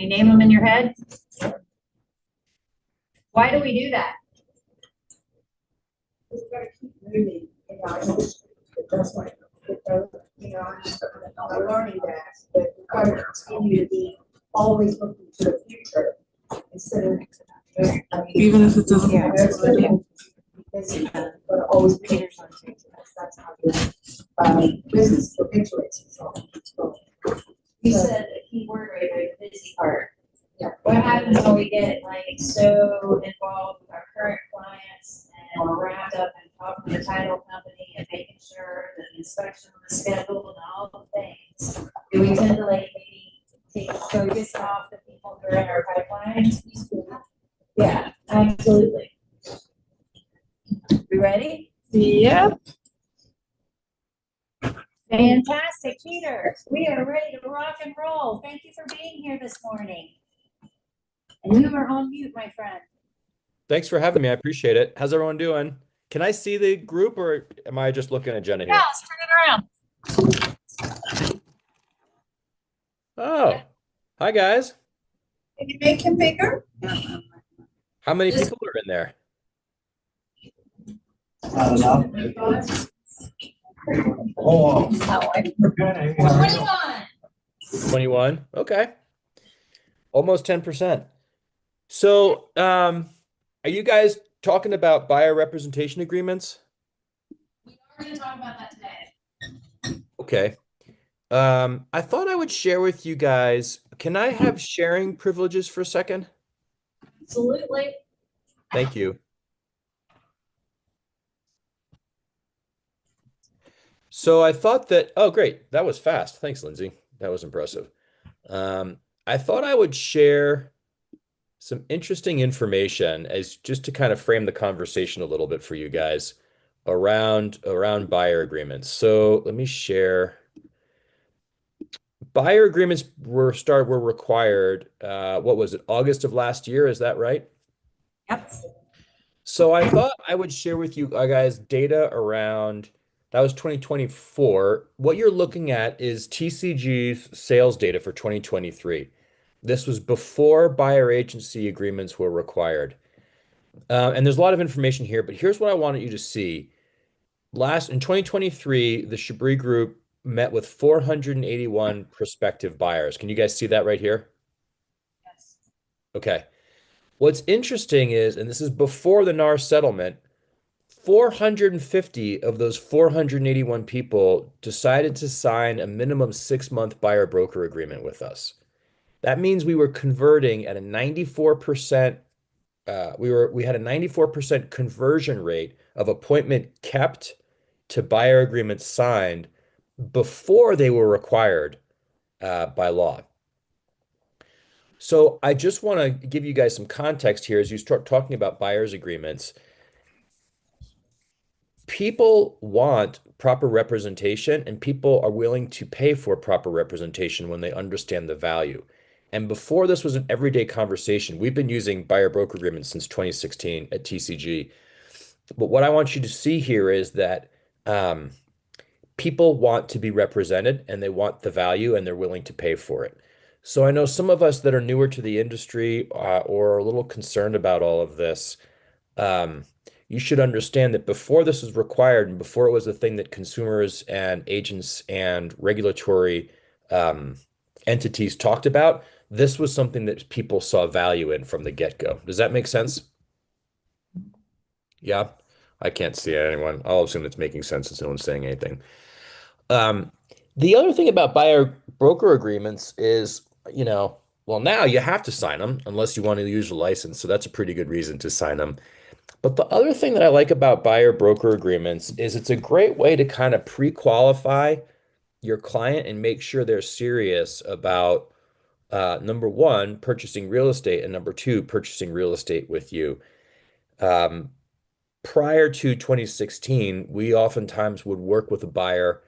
you name them in your head? Why do we do that? We've got to keep moving, that's why, I'm just learning that we've got to continue to be always looking to the future instead of. Even if it doesn't. Yeah, that's good. But always paying attention. That's how the business perpetuates itself. You said a key word right there, the busy part. Yeah. What happens when we get like so involved with our current clients and we're wrapped up in talking to the title company and making sure that the inspection was scheduled and all the things? Do we tend to like maybe take focus off the people who are in our pipelines? Yeah, absolutely. We ready? Yep. Fantastic, Peter. We are ready to rock and roll. Thank you for being here this morning. And you are on mute, my friend. Thanks for having me. I appreciate it. How's everyone doing? Can I see the group or am I just looking at Jenna here? Yeah, let's turn it around. Oh, hi guys. Can you make him bigger? How many people are in there? Oh, 21. 21. Okay. Almost 10%. So, are you guys talking about buyer representation agreements? We are going to talk about that today. Okay. I thought I would share with you guys. Can I have sharing privileges for a second? Absolutely. Thank you. So I thought that, oh, great. That was fast. Thanks, Lindsay. That was impressive. I thought I would share some interesting information as just to kind of frame the conversation a little bit for you guys around buyer agreements. So let me share. Buyer agreements were required, what was it, August of last year? Is that right? Yep. So I thought I would share with you guys data around, that was 2024. What you're looking at is TCG's sales data for 2023. This was before buyer agency agreements were required. And there's a lot of information here, but here's what I wanted you to see. In 2023, the Chabris Group met with 481 prospective buyers. Can you guys see that right here? Yes. Okay. What's interesting is, and this is before the NAR settlement, 450 of those 481 people decided to sign a minimum 6-month buyer broker agreement with us. That means we were converting at a 94%, we had a 94% conversion rate of appointment kept to buyer agreements signed before they were required by law. So I just want to give you guys some context here as you start talking about buyer's agreements. People want proper representation and people are willing to pay for proper representation when they understand the value. And before this was an everyday conversation, we've been using buyer broker agreements since 2016 at TCG. But what I want you to see here is that people want to be represented and they want the value and they're willing to pay for it. So I know some of us that are newer to the industry or are a little concerned about all of this, you should understand that before this was required and before it was a thing that consumers and agents and regulatory entities talked about, this was something that people saw value in from the get-go. Does that make sense? Yeah, I can't see anyone. I'll assume it's making sense since no one's saying anything. The other thing about buyer broker agreements is, well, now you have to sign them unless you want to use a license. So that's a pretty good reason to sign them. But the other thing that I like about buyer broker agreements is it's a great way to kind of pre-qualify your client and make sure they're serious about number one, purchasing real estate, and number two, purchasing real estate with you. Prior to 2016, we oftentimes would work with a buyer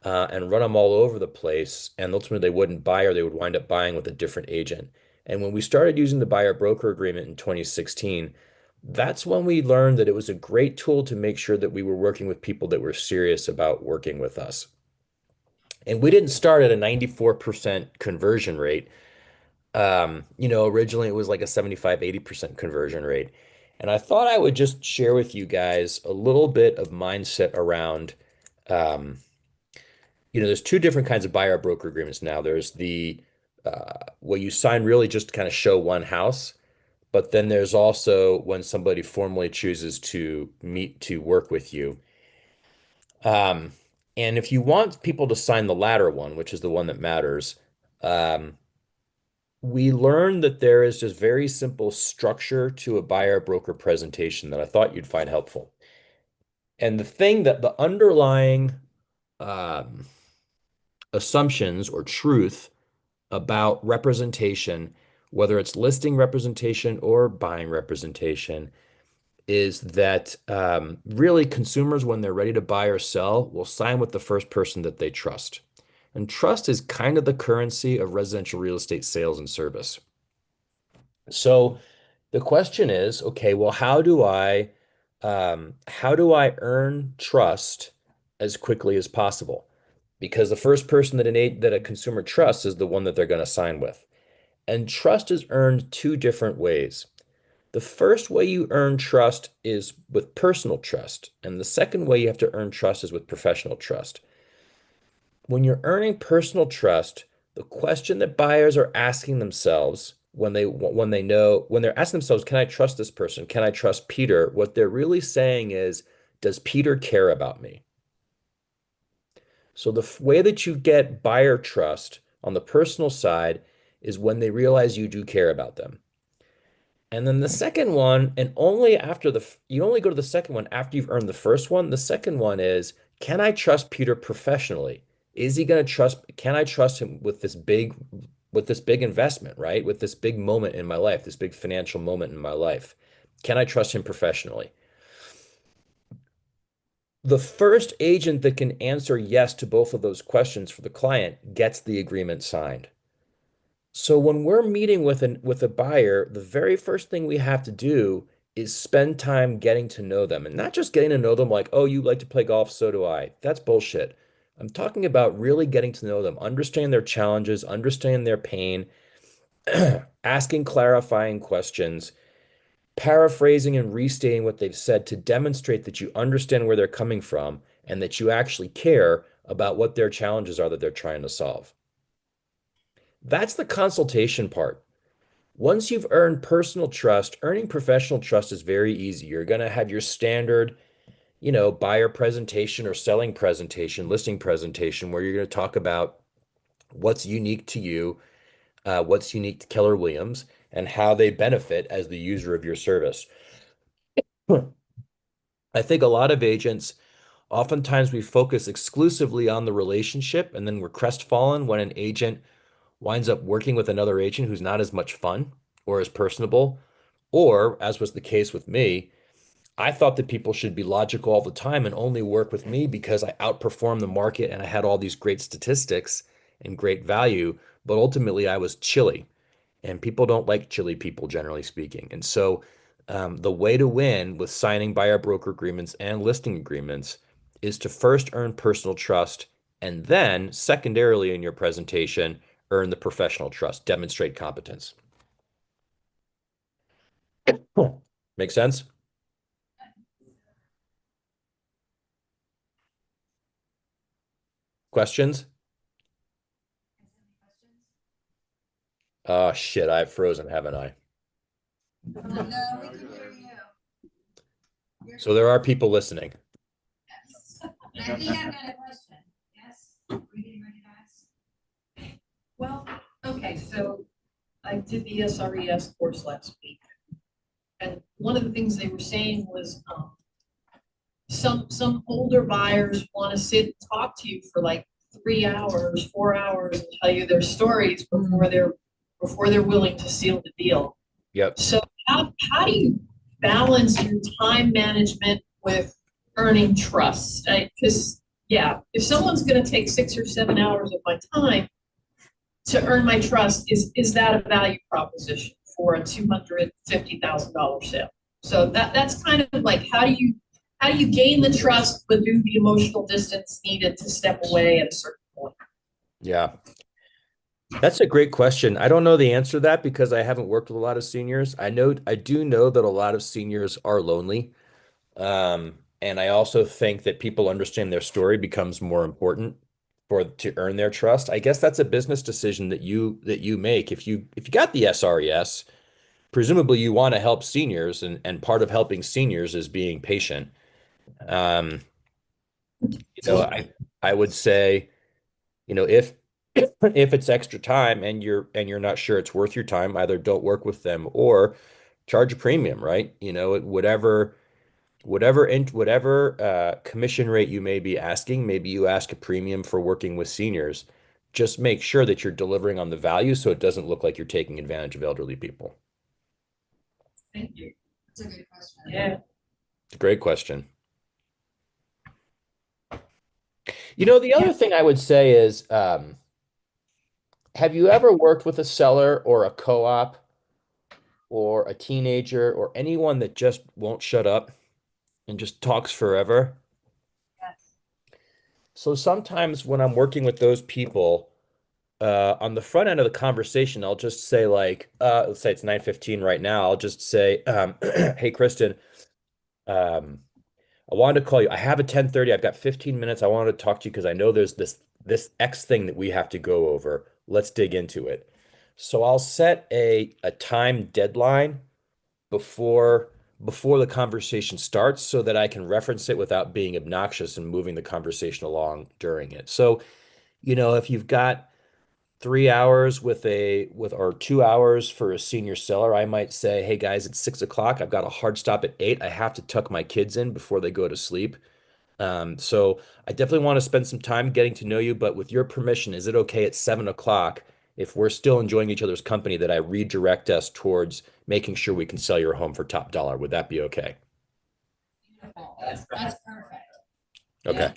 and run them all over the place, and ultimately they wouldn't buy or they would wind up buying with a different agent. And when we started using the buyer broker agreement in 2016, that's when we learned that it was a great tool to make sure that we were working with people that were serious about working with us. And we didn't start at a 94% conversion rate. Originally it was like a 75-80% conversion rate. And I thought I would just share with you guys a little bit of mindset around, um, there's two different kinds of buyer broker agreements now. There's the where you sign really just to kind of show one house, but then there's also when somebody formally chooses to meet to work with you. Um, and if you want people to sign the latter one, which is the one that matters, um, we learned that there is just very simple structure to a buyer broker presentation that I thought you'd find helpful. And the thing that the underlying um, assumptions or truth about representation, whether it's listing representation or buying representation, is that really consumers, when they're ready to buy or sell, will sign with the first person that they trust. And trust is kind of the currency of residential real estate sales and service. So the question is, okay, well, how do I earn trust as quickly as possible? Because the first person that a consumer trusts is the one that they're going to sign with. And trust is earned two different ways. The first way you earn trust is with personal trust, and the second way you have to earn trust is with professional trust. When you're earning personal trust, the question that buyers are asking themselves when they're asking themselves, can I trust this person? Can I trust Peter? What they're really saying is, does Peter care about me? So the way that you get buyer trust on the personal side is when they realize you do care about them. And then the second one, and only after you only go to the second one after you've earned the first one. The second one is, can I trust Peter professionally? Can I trust him with this big investment, right? With this big moment in my life, this big financial moment in my life. Can I trust him professionally? The first agent that can answer yes to both of those questions for the client gets the agreement signed. So when we're meeting with a buyer, the very first thing we have to do is spend time getting to know them, and not just getting to know them like, oh, you like to play golf, so do I. That's bullshit. I'm talking about really getting to know them, understand their challenges, understand their pain, asking clarifying questions, paraphrasing and restating what they've said to demonstrate that you understand where they're coming from and that you actually care about what their challenges are that they're trying to solve. That's the consultation part. Once you've earned personal trust, earning professional trust is very easy. You're going to have your standard, buyer presentation or selling presentation, listing presentation, where you're going to talk about what's unique to you, what's unique to Keller Williams, and how they benefit as the user of your service. I think a lot of agents, oftentimes we focus exclusively on the relationship, and then we're crestfallen when an agent winds up working with another agent who's not as much fun or as personable, or as was the case with me, I thought that people should be logical all the time and only work with me because I outperformed the market and I had all these great statistics and great value. But ultimately, I was chilly, and people don't like chilly people, generally speaking. And so, the way to win with signing buyer broker agreements and listing agreements is to first earn personal trust, and then, secondarily, in your presentation, earn the professional trust, demonstrate competence. Cool. Make sense? Questions? Oh, shit, I've frozen, haven't I? No, we can hear you. So there are people listening. I think I've got a question. Yes? Are you getting ready to ask? Well, okay, so I did the SRES course last week. And one of the things they were saying was some older buyers want to sit and talk to you for like 3 hours, 4 hours, and tell you their stories before they're willing to seal the deal. Yep. So how do you balance your time management with earning trust? Because if someone's going to take 6 or 7 hours of my time to earn my trust, is that a value proposition for a $250,000 sale? So that's kind of like, how do you gain the trust but do the emotional distance needed to step away at a certain point? Yeah. That's a great question. I don't know the answer to that because I haven't worked with a lot of seniors. I do know that a lot of seniors are lonely. And I also think that people understand their story becomes more important for to earn their trust. I guess that's a business decision that you make. If you got the SRES, presumably you want to help seniors, and part of helping seniors is being patient. Um, I would say, if if it's extra time and you're not sure it's worth your time, either don't work with them or charge a premium, right? Whatever commission rate you may be asking, maybe you ask a premium for working with seniors. Just make sure that you're delivering on the value so it doesn't look like you're taking advantage of elderly people. Thank you. That's a good question. Yeah. It's a great question. The other thing I would say is, have you ever worked with a seller or a co-op or a teenager or anyone that just won't shut up and just talks forever? Yes. So sometimes when I'm working with those people, on the front end of the conversation, I'll just say like, let's say it's 9:15 right now. I'll just say, hey, Kristen, um, I wanted to call you. I have a 10:30. I've got 15 minutes. I wanted to talk to you because I know there's this X thing that we have to go over. Let's dig into it. So I'll set a time deadline before before the conversation starts so that I can reference it without being obnoxious and moving the conversation along during it. So, if you've got 3 hours or 2 hours for a senior seller, I might say, hey guys, it's 6 o'clock. I've got a hard stop at 8. I have to tuck my kids in before they go to sleep. So I definitely want to spend some time getting to know you, but with your permission, is it okay at 7 o'clock, if we're still enjoying each other's company, that I redirect us towards making sure we can sell your home for top dollar? Would that be okay? Beautiful. That's perfect. Okay.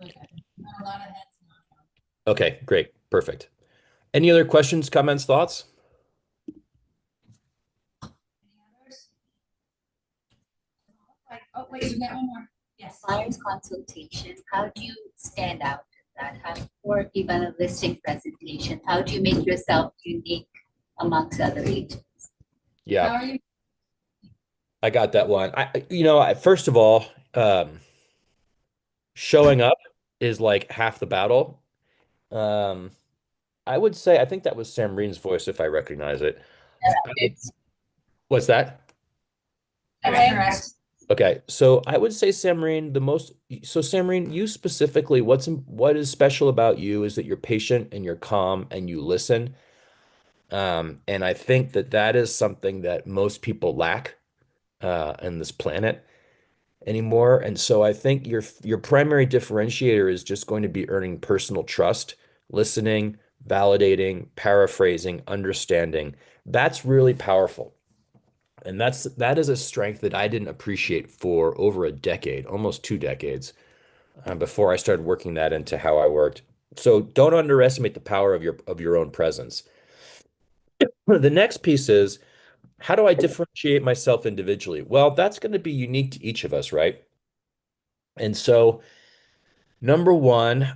Okay. Not a lot of heads nodding. Okay, great. Perfect. Any other questions, comments, thoughts? Any others? Oh, wait, you got one more. Yes. Buyer's consultation, how do you stand out in that? Or even a listing presentation, how do you make yourself unique amongst other agents? Yeah, How are you? I got that one. First of all, showing up is like half the battle. Um, I would say, I think that was Sam Reen's voice if I recognize it. It's What's that? Correct. Okay, so I would say Sam Reen, so Sam Reen, you specifically, what is special about you is that you're patient and you're calm and you listen. And I think that that is something that most people lack in this planet anymore. And so I think your primary differentiator is just going to be earning personal trust, listening, validating, paraphrasing, understanding. That's really powerful. And that is a strength that I didn't appreciate for over a decade, almost 2 decades, before I started working that into how I worked. So don't underestimate the power of your own presence. The next piece is, how do I differentiate myself individually? Well, that's going to be unique to each of us, right? And so, number one,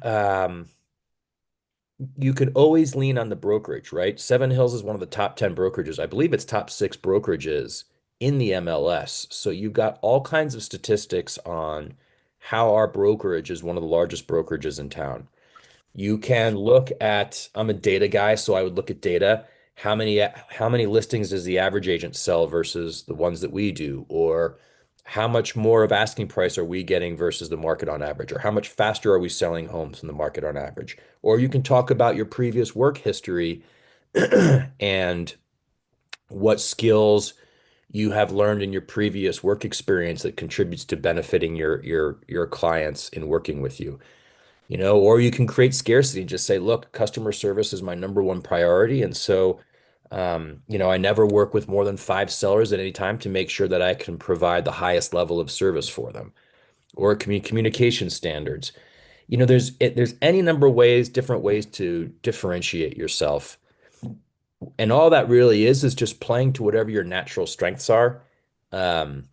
you could always lean on the brokerage, right? Seven Hills is one of the top 10 brokerages. I believe it's top six brokerages in the MLS. So you've got all kinds of statistics on how our brokerage is one of the largest brokerages in town. You can look at, I'm a data guy, so I would look at data. How many listings does the average agent sell versus the ones that we do? Or how much more of asking price are we getting versus the market on average? Or how much faster are we selling homes than the market on average? Or you can talk about your previous work history and what skills you have learned in your previous work experience that contributes to benefiting your clients in working with you. Or you can create scarcity and just say, look, customer service is my number one priority. And so, I never work with more than 5 sellers at any time to make sure that I can provide the highest level of service for them. Or communication standards. There's any number of ways, different ways to differentiate yourself. And all that really is just playing to whatever your natural strengths are. Um,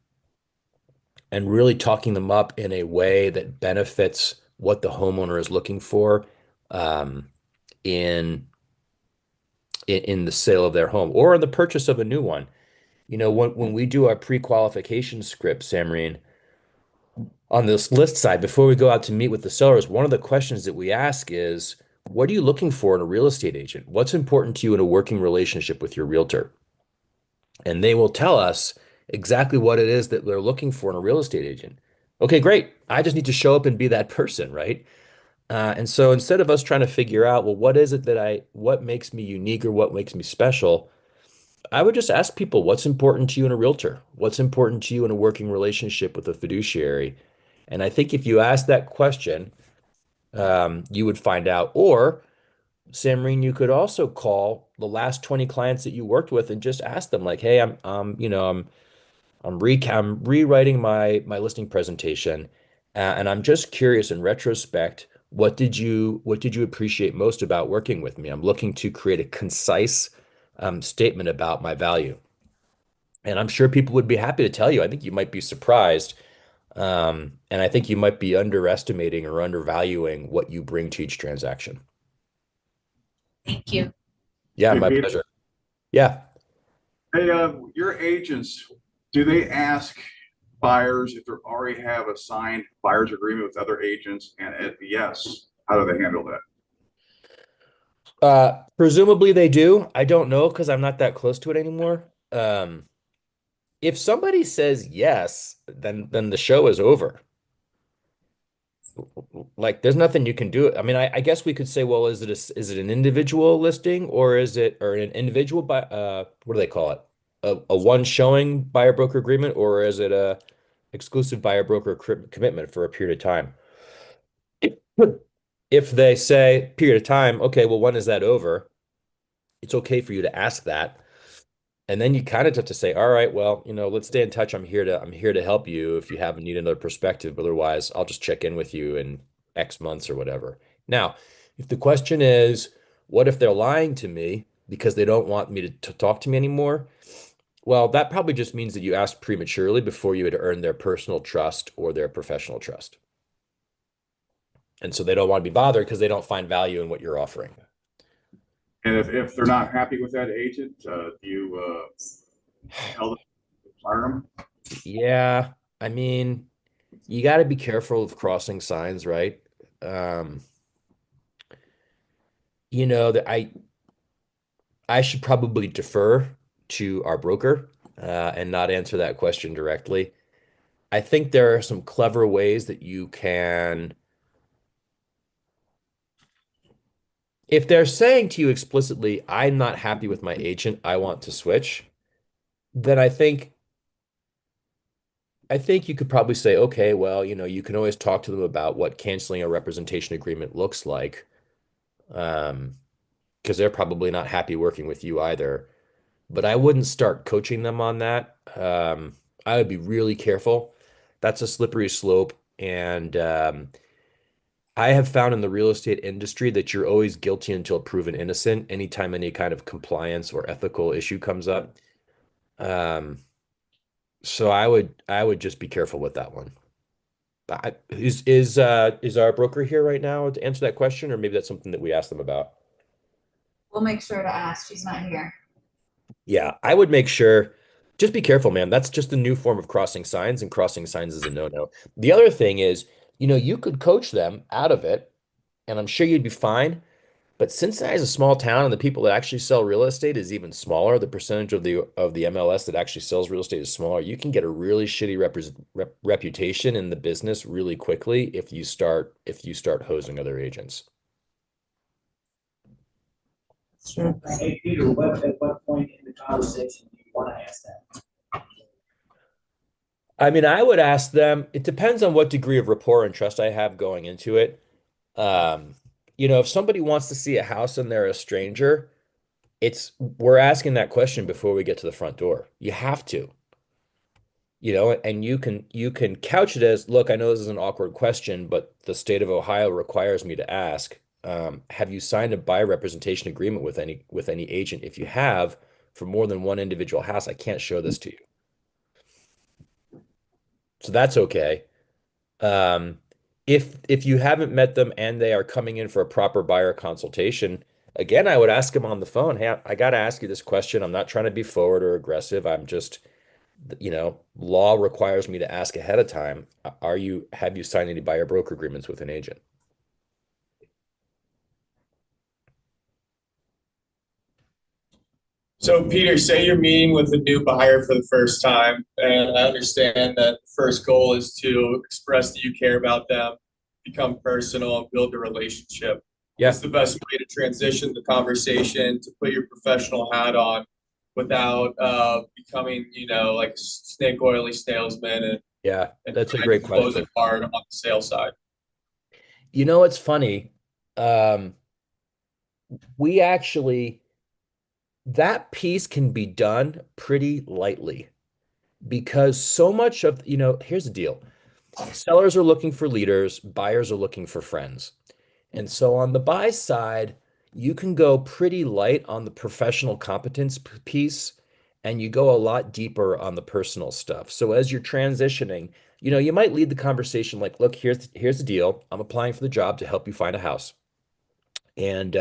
and really talking them up in a way that benefits what the homeowner is looking for. Um, in in the sale of their home or in the purchase of a new one. You know, when we do our pre-qualification script, Samreen, on this list side, before we go out to meet with the sellers, one of the questions that we ask is, what are you looking for in a real estate agent? What's important to you in a working relationship with your realtor? And they will tell us exactly what it is that they're looking for in a real estate agent. Okay, great. I just need to show up and be that person, right? And so instead of us trying to figure out, well, what is it what makes me unique or what makes me special? I would just ask people, what's important to you in a realtor? What's important to you in a working relationship with a fiduciary? And I think if you ask that question, you would find out. Or, Samreen, you could also call the last 20 clients that you worked with and just ask them, like, hey, I'm rewriting my listing presentation, and I'm just curious in retrospect, what did you appreciate most about working with me? I'm looking to create a concise statement about my value. And I'm sure people would be happy to tell you. I think you might be surprised. And I think you might be underestimating or undervaluing what you bring to each transaction. Thank you. Yeah, Hey, my Peter. pleasure. Yeah. Hey, your agents, do they ask buyers if they already have a signed buyer's agreement with other agents? And if yes, how do they handle that? Presumably they do. I don't know because I'm not that close to it anymore. If somebody says yes, then the show is over. Like there's nothing you can do. I mean, I guess we could say, well, is it an individual listing or is it or an individual by what do they call it? A one showing buyer broker agreement or is it a exclusive buyer broker commitment for a period of time? If they say period of time, okay, well, when is that over? It's okay for you to ask that. And then you kind of have to say, all right, well, let's stay in touch. I'm here to help you if you have need another perspective. But otherwise, I'll just check in with you in X months or whatever. Now, if the question is, what if they're lying to me because they don't want me to talk to me anymore? Well, that probably just means that you asked prematurely before you had earned their personal trust or their professional trust. And so they don't want to be bothered because they don't find value in what you're offering. And if they're not happy with that agent, do you tell them to fire them? Yeah, I mean, you got to be careful of crossing signs, right? Um, that I should probably defer to our broker and not answer that question directly. I think there are some clever ways that you can, if they're saying to you explicitly, I'm not happy with my agent, I want to switch, then I think you could probably say, okay, well, you can always talk to them about what canceling a representation agreement looks like. Um, because they're probably not happy working with you either. But I wouldn't start coaching them on that. I would be really careful. That's a slippery slope. And I have found in the real estate industry that you're always guilty until proven innocent anytime any kind of compliance or ethical issue comes up. Um, so I would just be careful with that one. Is our broker here right now to answer that question, or maybe that's something that we asked them about? We'll make sure to ask. She's not here. Yeah, I would make sure, just be careful, man. That's just a new form of crossing signs, and crossing signs is a no-no. The other thing is, you could coach them out of it, and I'm sure you'd be fine. But Cincinnati is a small town, and the people that actually sell real estate is even smaller. The percentage of the MLS that actually sells real estate is smaller. You can get a really shitty reputation in the business really quickly if you start hosing other agents. Sure. Hey, Peter, at what point in the conversation do you want to ask that? I mean, I would ask them, it depends on what degree of rapport and trust I have going into it. Um, if somebody wants to see a house and they're a stranger, we're asking that question before we get to the front door. You have to, and you can couch it as, look, I know this is an awkward question, but the state of Ohio requires me to ask, have you signed a buyer representation agreement with any agent? If you have, for more than one individual house, I can't show this to you. So that's okay. Um, if you haven't met them and they are coming in for a proper buyer consultation, Again, I would ask them on the phone, hey, I got to ask you this question. I'm not trying to be forward or aggressive. I'm just, law requires me to ask ahead of time. Have you signed any buyer broker agreements with an agent? So Peter, say you're meeting with a new buyer for the first time, and I understand that the first goal is to express that you care about them, become personal, and build a relationship. Yeah. What's the best way to transition the conversation to put your professional hat on without becoming, like a snake oily salesman Yeah, and that's a trying great to close question. it hard on the sales side? It's funny. Um, we actually, that piece can be done pretty lightly because so much of, here's the deal. Sellers are looking for leaders, buyers are looking for friends. And so on the buy side, you can go pretty light on the professional competence piece and you go a lot deeper on the personal stuff. So as you're transitioning, you might lead the conversation like, look, here's the deal. I'm applying for the job to help you find a house. And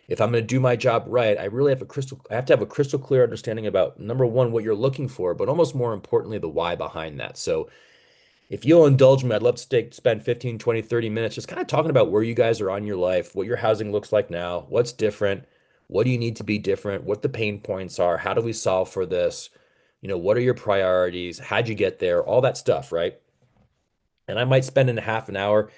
if I'm going to do my job right, I have to have a crystal clear understanding about number one, what you're looking for, but almost more importantly, the why behind that. So if you'll indulge me, I'd love to spend 15, 20, 30 minutes just kind of talking about where you guys are on your life, what your housing looks like now, what's different, what do you need to be different, what the pain points are, how do we solve for this, what are your priorities, how'd you get there, all that stuff, right? And I might spend in a half an hour.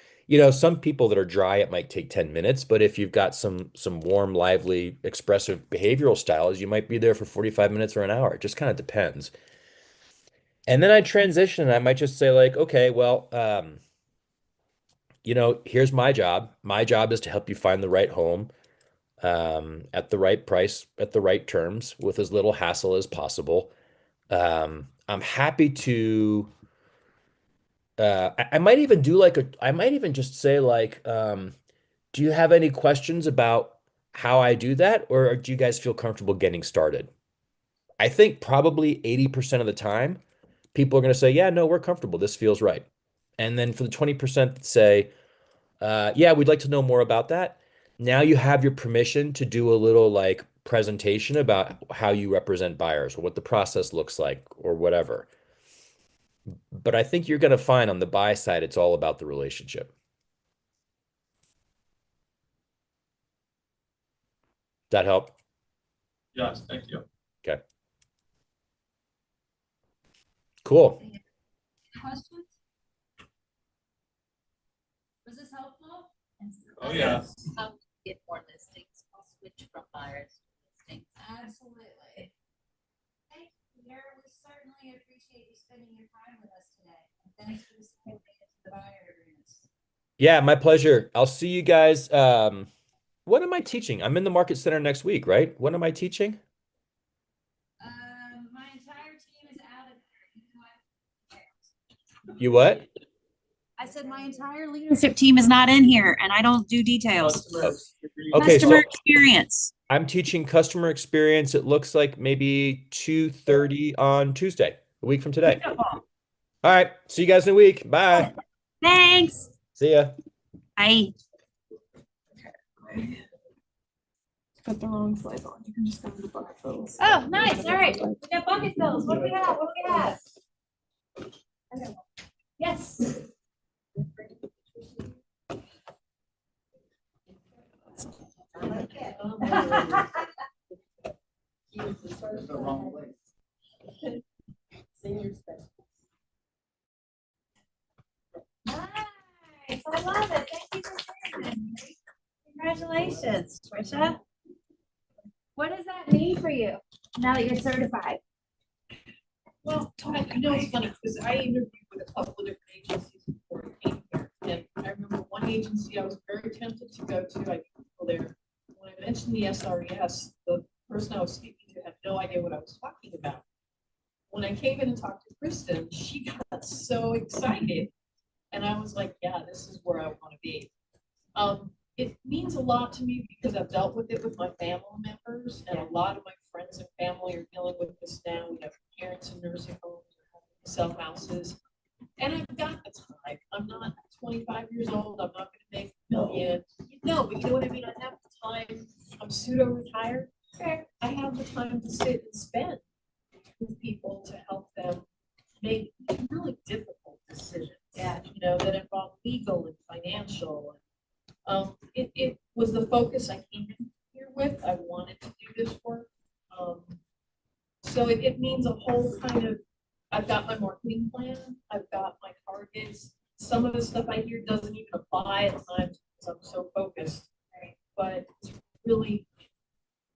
Some people that are dry, it might take 10 minutes, but if you've got some warm, lively, expressive behavioral styles, you might be there for 45 minutes or an hour. It just kind of depends. And then I transition and I might just say like, okay, well, here's my job. My job is to help you find the right home at the right price, at the right terms, with as little hassle as possible. I'm happy to. I might even do I might even just say like, do you have any questions about how I do that, or do you guys feel comfortable getting started? I think probably 80% of the time, people are going to say, yeah, no, we're comfortable. This feels right. And then for the 20% that say, yeah, we'd like to know more about that. Now you have your permission to do a little like presentation about how you represent buyers or what the process looks like or whatever. But I think you're going to find on the buy side, it's all about the relationship. That help? Yes, thank you. Okay. Cool. Questions? Was this helpful? Oh, yeah. How to get more listings, I'll switch from buyers to listings. Absolutely. Thank you, Peter. We certainly appreciate you spending your time with us today. And thanks for the the buyer agreements. Yeah, my pleasure. I'll see you guys. What am I teaching? I'm in the Market Center next week, right? What am I teaching? My entire team is out of here. You what? I said my entire leadership team is not in here and I don't do details. Okay, Customer so experience. I'm teaching customer experience. It looks like maybe 2:30 on Tuesday, a week from today. Beautiful. All right. See you guys in a week. Bye. Thanks. See ya. Bye. Put the wrong slide on. You can just go to the bucket fills. Oh, nice. All right. We got bucket fills. What do we have? What do we have? Yes. I like it. The wrong place. Nice. I love it. Thank you for sharing. Congratulations, Trisha. What does that mean for you now that you're certified? Well, it's funny because I interviewed with a couple of different agencies before I came here. And I remember one agency I was very tempted to go to. I didn't go there. When I mentioned the SRES, the person I was speaking to had no idea what I was talking about. When I came in and talked to Kristen, she got so excited. And I was like, yeah, this is where I want to be. It means a lot to me because I've dealt with it with my family members, and a lot of my friends and family are dealing with this now. We have parents in nursing homes, sell houses, and I've got the time. I'm not 25 years old. I'm not going to make a million. No, but you know what I mean? I have the time I'm pseudo-retired. Okay, I have the time to sit and spend with people to help them make really difficult decisions. Yeah. You know, that involve legal and financial. It was the focus I came in here with. I wanted to do this work. So it means a whole kind of, I've got my marketing plan, I've got my targets. Some of the stuff I hear doesn't even apply at times because I'm so focused. Right? But it's really,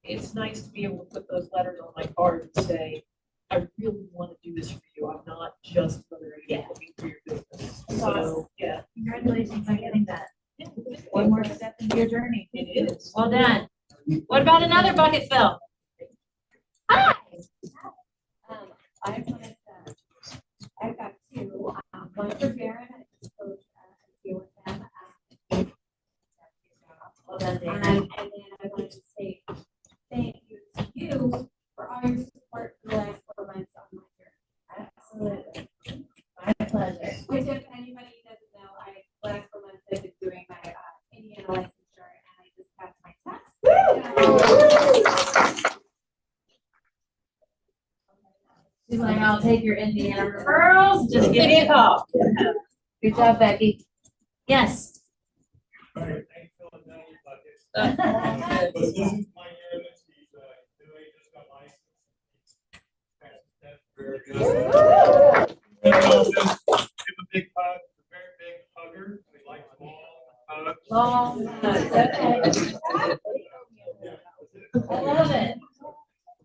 it's nice to be able to put those letters on my card and say, I really want to do this for you. I'm not just another agent looking for your business. So, yeah. Congratulations on getting that. Yeah. One more step into your journey. It is. Well done. What about another bucket fill? Hi. I wanted to, I've got two, one for Darren, I just closed a deal with them. Well done, And Dana. then I wanted to say thank you to you for all your support for the last 4 months on my journey. Absolutely. My pleasure. Which if anybody doesn't know, last 4 months I've been doing my Indiana licensure and I just passed my test. She's like, I'll take your Indiana referrals, just give me a call. Good job, Becky. Yes. All right, thanks for filling down your buckets. Good. But this is my youngest, he's, he just got licensed. That's very good. And also, give a big hug, a very big hugger, we like long hugs. Okay. I love it.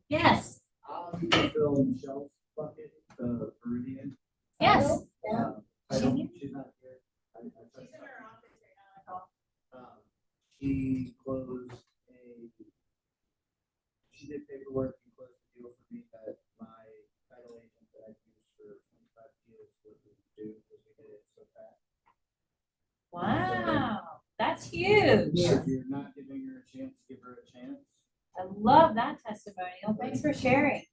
Yes. Fill Michelle's bucket, the Peruvian. Yes. I don't, she's not here. She closed she did paperwork and closed the deal for me that my title agent that I've used for 25 years was due because we did it so fast. Wow, that's huge. If you're not giving her a chance, give her a chance. I love that testimonial. Thanks for sharing.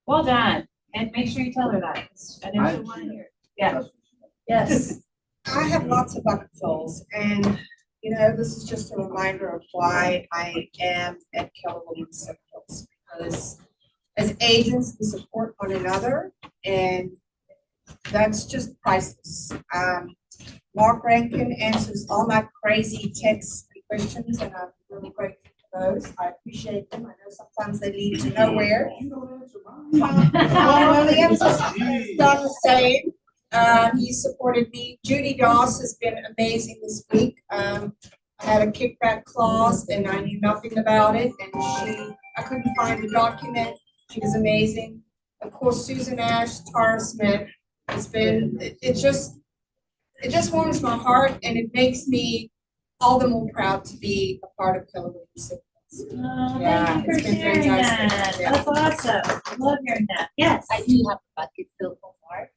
Well done. And make sure you tell her that. 'Cause I know she'll want to hear it. Yeah. Yes. I have lots of bucket fills, and, you know, this is just a reminder of why I am at Keller Williams Simpkins. Because as agents, we support one another, and that's just priceless. Mark Rankin answers all my crazy texts and questions, and I'm really grateful for those. I appreciate them. I know sometimes they lead to nowhere. You don't answer mine. Tom Williams has done the same. He supported me. Judy Doss has been amazing this week. I had a kickback clause and I knew nothing about it, and I couldn't find the document. She was amazing. Of course, Susan Ash, Tara Smith, it just warms my heart, and it makes me all the more proud to be a part of Keller Williams. Oh, Yeah, thank you it's for been sharing fantastic. that. Yeah. That's awesome. I love hearing that. Yes. I do have a bucket fill for Mark.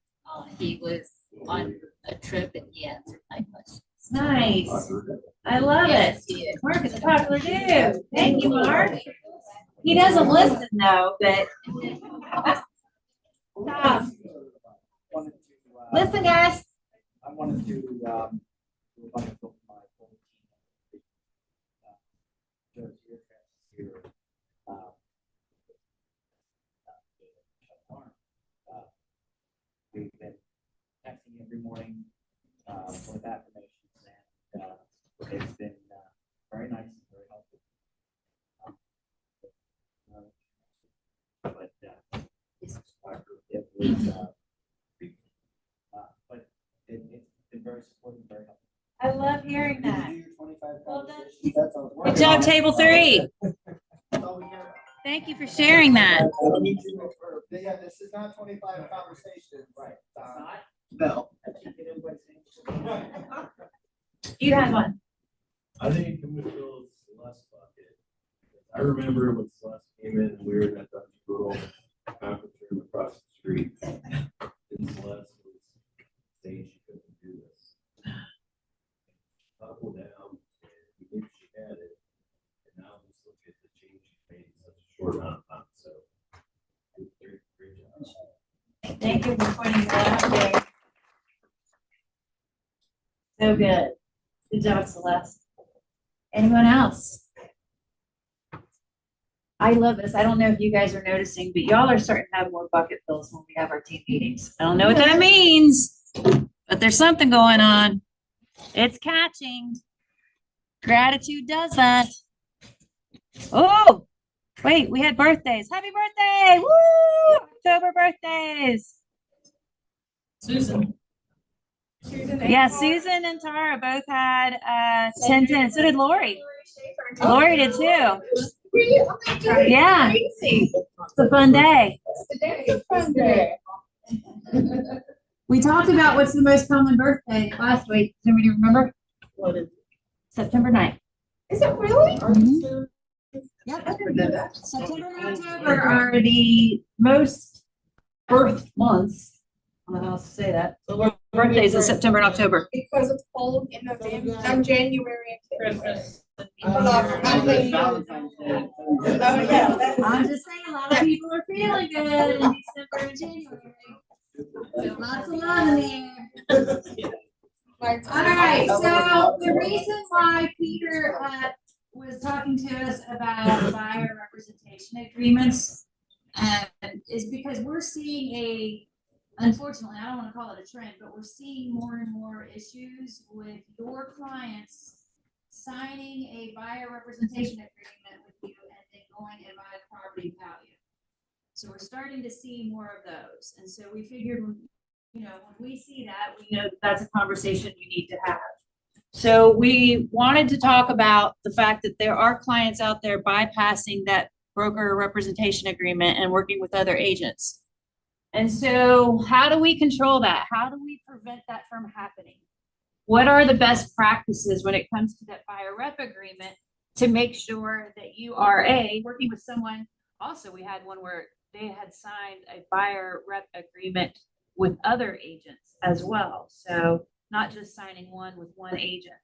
He was on a trip and he answered my questions. Nice. I love Yes, it. he is. Mark is a popular dude. Thank you, Mark. He doesn't listen though, but stop. Wanted to, Listen, guys. I wanted to, do a bucket fill for my whole team. Joe's here, Francis here. We've been texting every morning with affirmations, and it's been very nice and very helpful. But it was, but it's been very supportive, very helpful. I love hearing that. Did you do your 25 Well done. conversations? That's what I was Good working job, on. table 3. Oh, yeah. Thank you for sharing that. Yeah, this is not 25 conversations. Right. Not? No. You had one. I think it can fill Celeste bucket. I remember when Celeste came in and we were at that little conference room across the street. And Celeste was saying she couldn't do this. Buckle down, and we knew she had it. And now just look at the change she made in such a short amount of time, so. Great job. Thank you for pointing that out there. So good. Good job, Celeste. Anyone else? I love this. I don't know if you guys are noticing, but y'all are starting to have more bucket fills when we have our team meetings. I don't know what that means, but there's something going on. It's catching. Gratitude does that. Oh, wait, we had birthdays. Happy birthday! Woo! October birthdays. Susan. Yeah, Susan and Tara both had 10. So did Lori. Lori did too. Yeah. It's a fun day. We talked about what's the most common birthday last week. Does anybody remember? What is September 9th. Is it really? Yep. September and October are the most birth months. I don't know how else to say that. So birthdays in September and October. Because it's cold in November, January and Christmas. I'm just saying, a lot of people are feeling good in December and January. Lots of love in the air. All right, so the reason why Peter was talking to us about buyer representation agreements is because we're seeing unfortunately, I don't want to call it a trend, but we're seeing more and more issues with your clients signing a buyer representation agreement with you and then going and buy property value. So we're starting to see more of those. And so we figured, when we see that, we know that's a conversation you need to have. So we wanted to talk about the fact that there are clients out there bypassing that broker representation agreement and working with other agents. And so how do we control that? How do we prevent that from happening? What are the best practices when it comes to that buyer rep agreement to make sure that you are working with someone? Also, we had one where they had signed a buyer rep agreement with other agents as well. So not just signing one with one agent.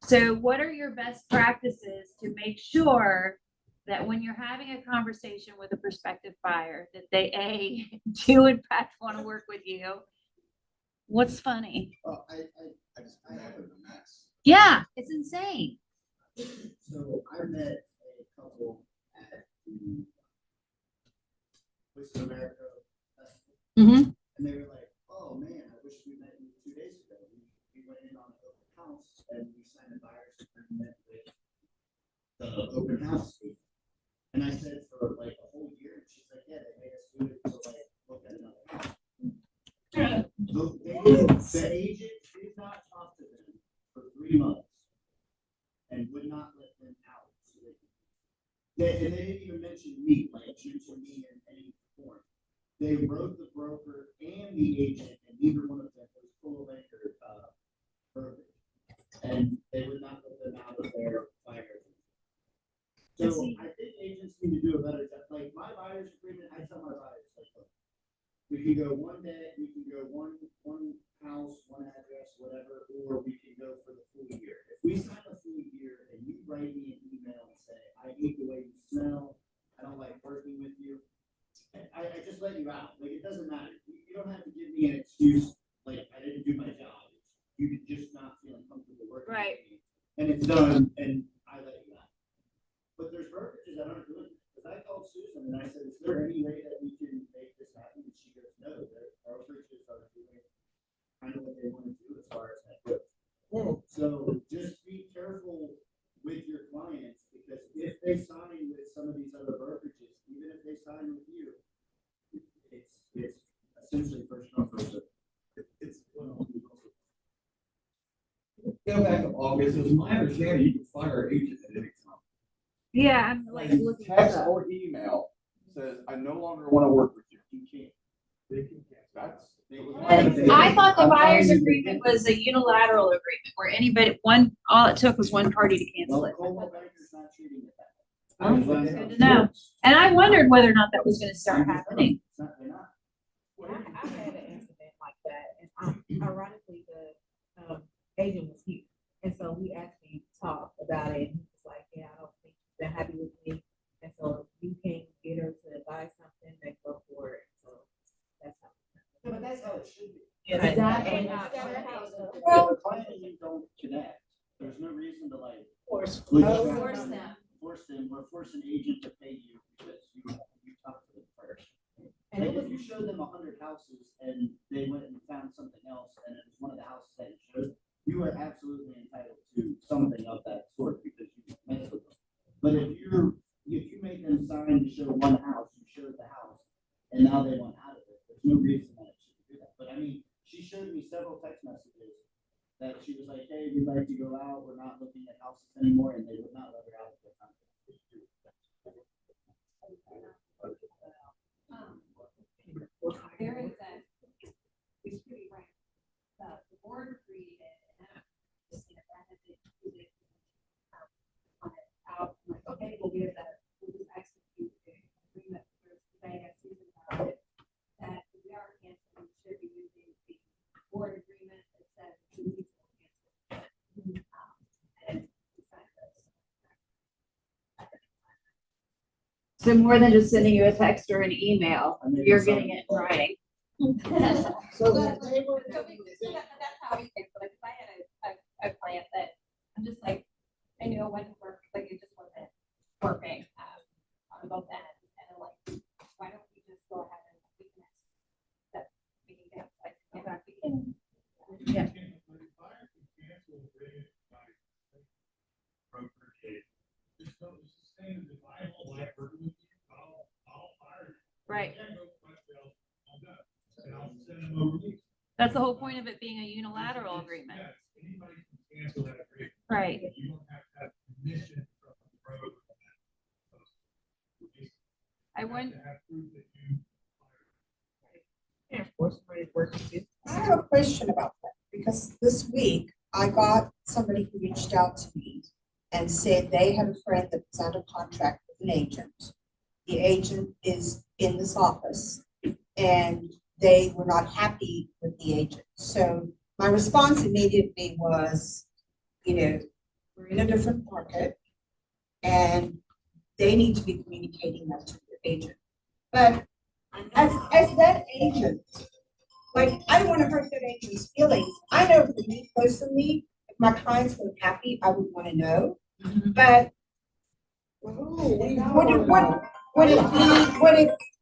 So what are your best practices to make sure that when you're having a conversation with a prospective buyer, that they do in fact want to work with you? What's funny? Well, I just come up with a mess. Yeah, it's insane. So I met a couple at the Voice of America Festival, Mm-hmm. and they were like, "Oh man, I wish we met you 2 days ago. We went in on an open house and we signed a buyer's agreement with the open house fee." And I said, "For like a whole year," and she's like, "Yeah, they made us do it to like look at another house." The agent did not talk to them for 3 months and would not let them out. So and they didn't even mention me, like mention me in any form. They wrote the broker and the agent, and neither one of them was full of anchor brokerage. And they would not let them out of their buyer. So I think agents need to do a better job. Like my buyer's agreement, I tell my buyers, like, look, we can go one day, we can go one house, one address, whatever, or we can go for the full year. If we sign a full year and you write me an email and say, "I hate the way you smell, I don't like working with you," I just let you out. Like it doesn't matter. You don't have to give me an excuse like I didn't do my job. You could just not feel comfortable working with me. And it's done, and I let you out. But there's brokerages that aren't doing it. Because I called Susan and I said, "Is there any way that we can make this happen?" And she goes, "No, their brokerages are doing kind of what they want to do as far as that goes." So just be careful with your clients, because if they sign with some of these other brokerages, even if they sign with you, it's essentially first come, first served. It's Go back to August, it was my understanding you could fire an agent at any time. Yeah, I'm like looking. Text or email says, "I no longer want to work with you." You can't. They can, that's. I thought the buyer's agreement was a unilateral agreement where all it took was one party to cancel it. Coldwell Banker's not treating it that Oh, way. good to know. And I wondered whether or not that was going to start happening. They're not. I had an incident like that, and ironically, the agent was here, and so we actually talked about it, and he was like, "Yeah, I don't think she's been happy with me, and so if you can't get her to buy something, then go for it." So that's how. Yeah, but that's how it should be. Exactly. Well, the client and you don't connect. There's no reason to like Force them, Force them. or force an agent to pay you And if you showed them 100 houses and they went and found something else and it was one of the houses that you showed, you are absolutely entitled to something of that sort because you messed with them. But if you make them sign to show one house, you showed the house, and now they want out of it, there's no reason that she could do that. But I mean, she showed me several text messages that she was like, hey, we'd like to go out, we're not looking at houses anymore, and they would not let her out of their contract. There is a, it's pretty right. The board created, and I just, that has been included. On it, out, I'm like, okay, we'll just execute the agreement first, because I have Susan about it. That we are canceling, should be using the board agreement that says 2 weeks will cancel. And we signed this. So more than just sending you a text or an email, you're getting it in writing. So That's how we think, but like, if I had a client that, I'm just like, I knew it wouldn't work, like, it just wasn't working, on both ends, and I'm like, why don't we just go ahead and we can, that, we can get, like, we can. Yeah. Right. That's the whole point of it being a unilateral agreement. Right. You don't have to have permission from the road. I went. I have a question about that, because this week I got somebody who reached out to me and said they had a friend that was under contract with an agent. The agent is in this office and they were not happy with the agent. So my response immediately was, we're in a different market and they need to be communicating that to the agent. But as that agent, like, I don't want to hurt that agent's feelings. I know for me personally, if my clients were happy, I would want to know. But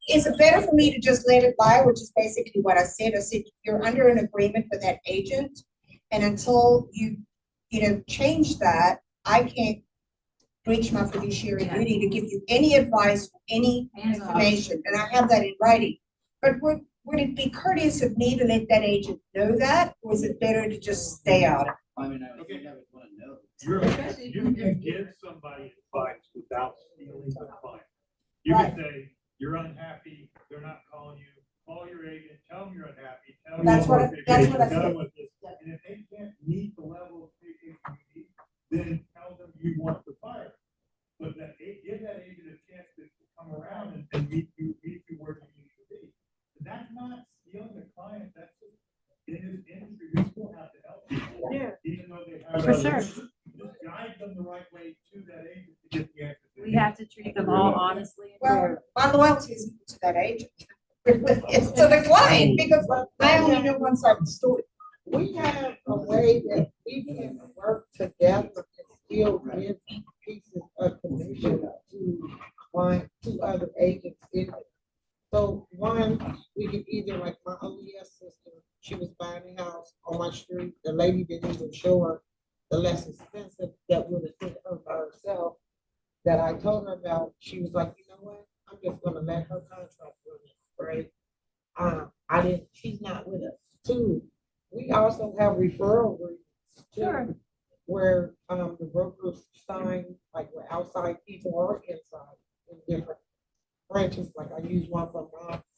is it better for me to just let it lie, which is basically what I said. I said, you're under an agreement with that agent, and until you change that, I can't breach my fiduciary duty to give you any advice, any information, and I have that in writing. But would it be courteous of me to let that agent know that, or is it better to just stay out of it? I mean, I think I would want to know. You can give somebody advice without stealing the client. You can say, you're unhappy, they're not calling you, call your agent, tell them you're unhappy, tell them. That's what I said. And if they can't meet the level of patience you need, then tell them you want to fire. But that, give that agent a chance to come around and meet you where you need to be. And that's not stealing the client, that's just, in this industry, we still have to help people. Yeah. Even though they have. For sure. Just guide them the right way to that agent to get the answer. We have to treat them all honestly and Well, fair. my loyalty is to that agent. It's to the client, because I only know one side of the story. We have a way that we can work together and still give pieces of commission to other agents. So one, we could either, like my OES sister, she was buying a house on my street. The lady didn't even show her the less expensive that would have fit her by herself that I told her about. She was like, you know what? I'm just gonna let her contract run it, right? She's not with us. Two, we also have referral agreements too, Sure. where the brokers sign, like with outside people or inside in different branches. Like I used one from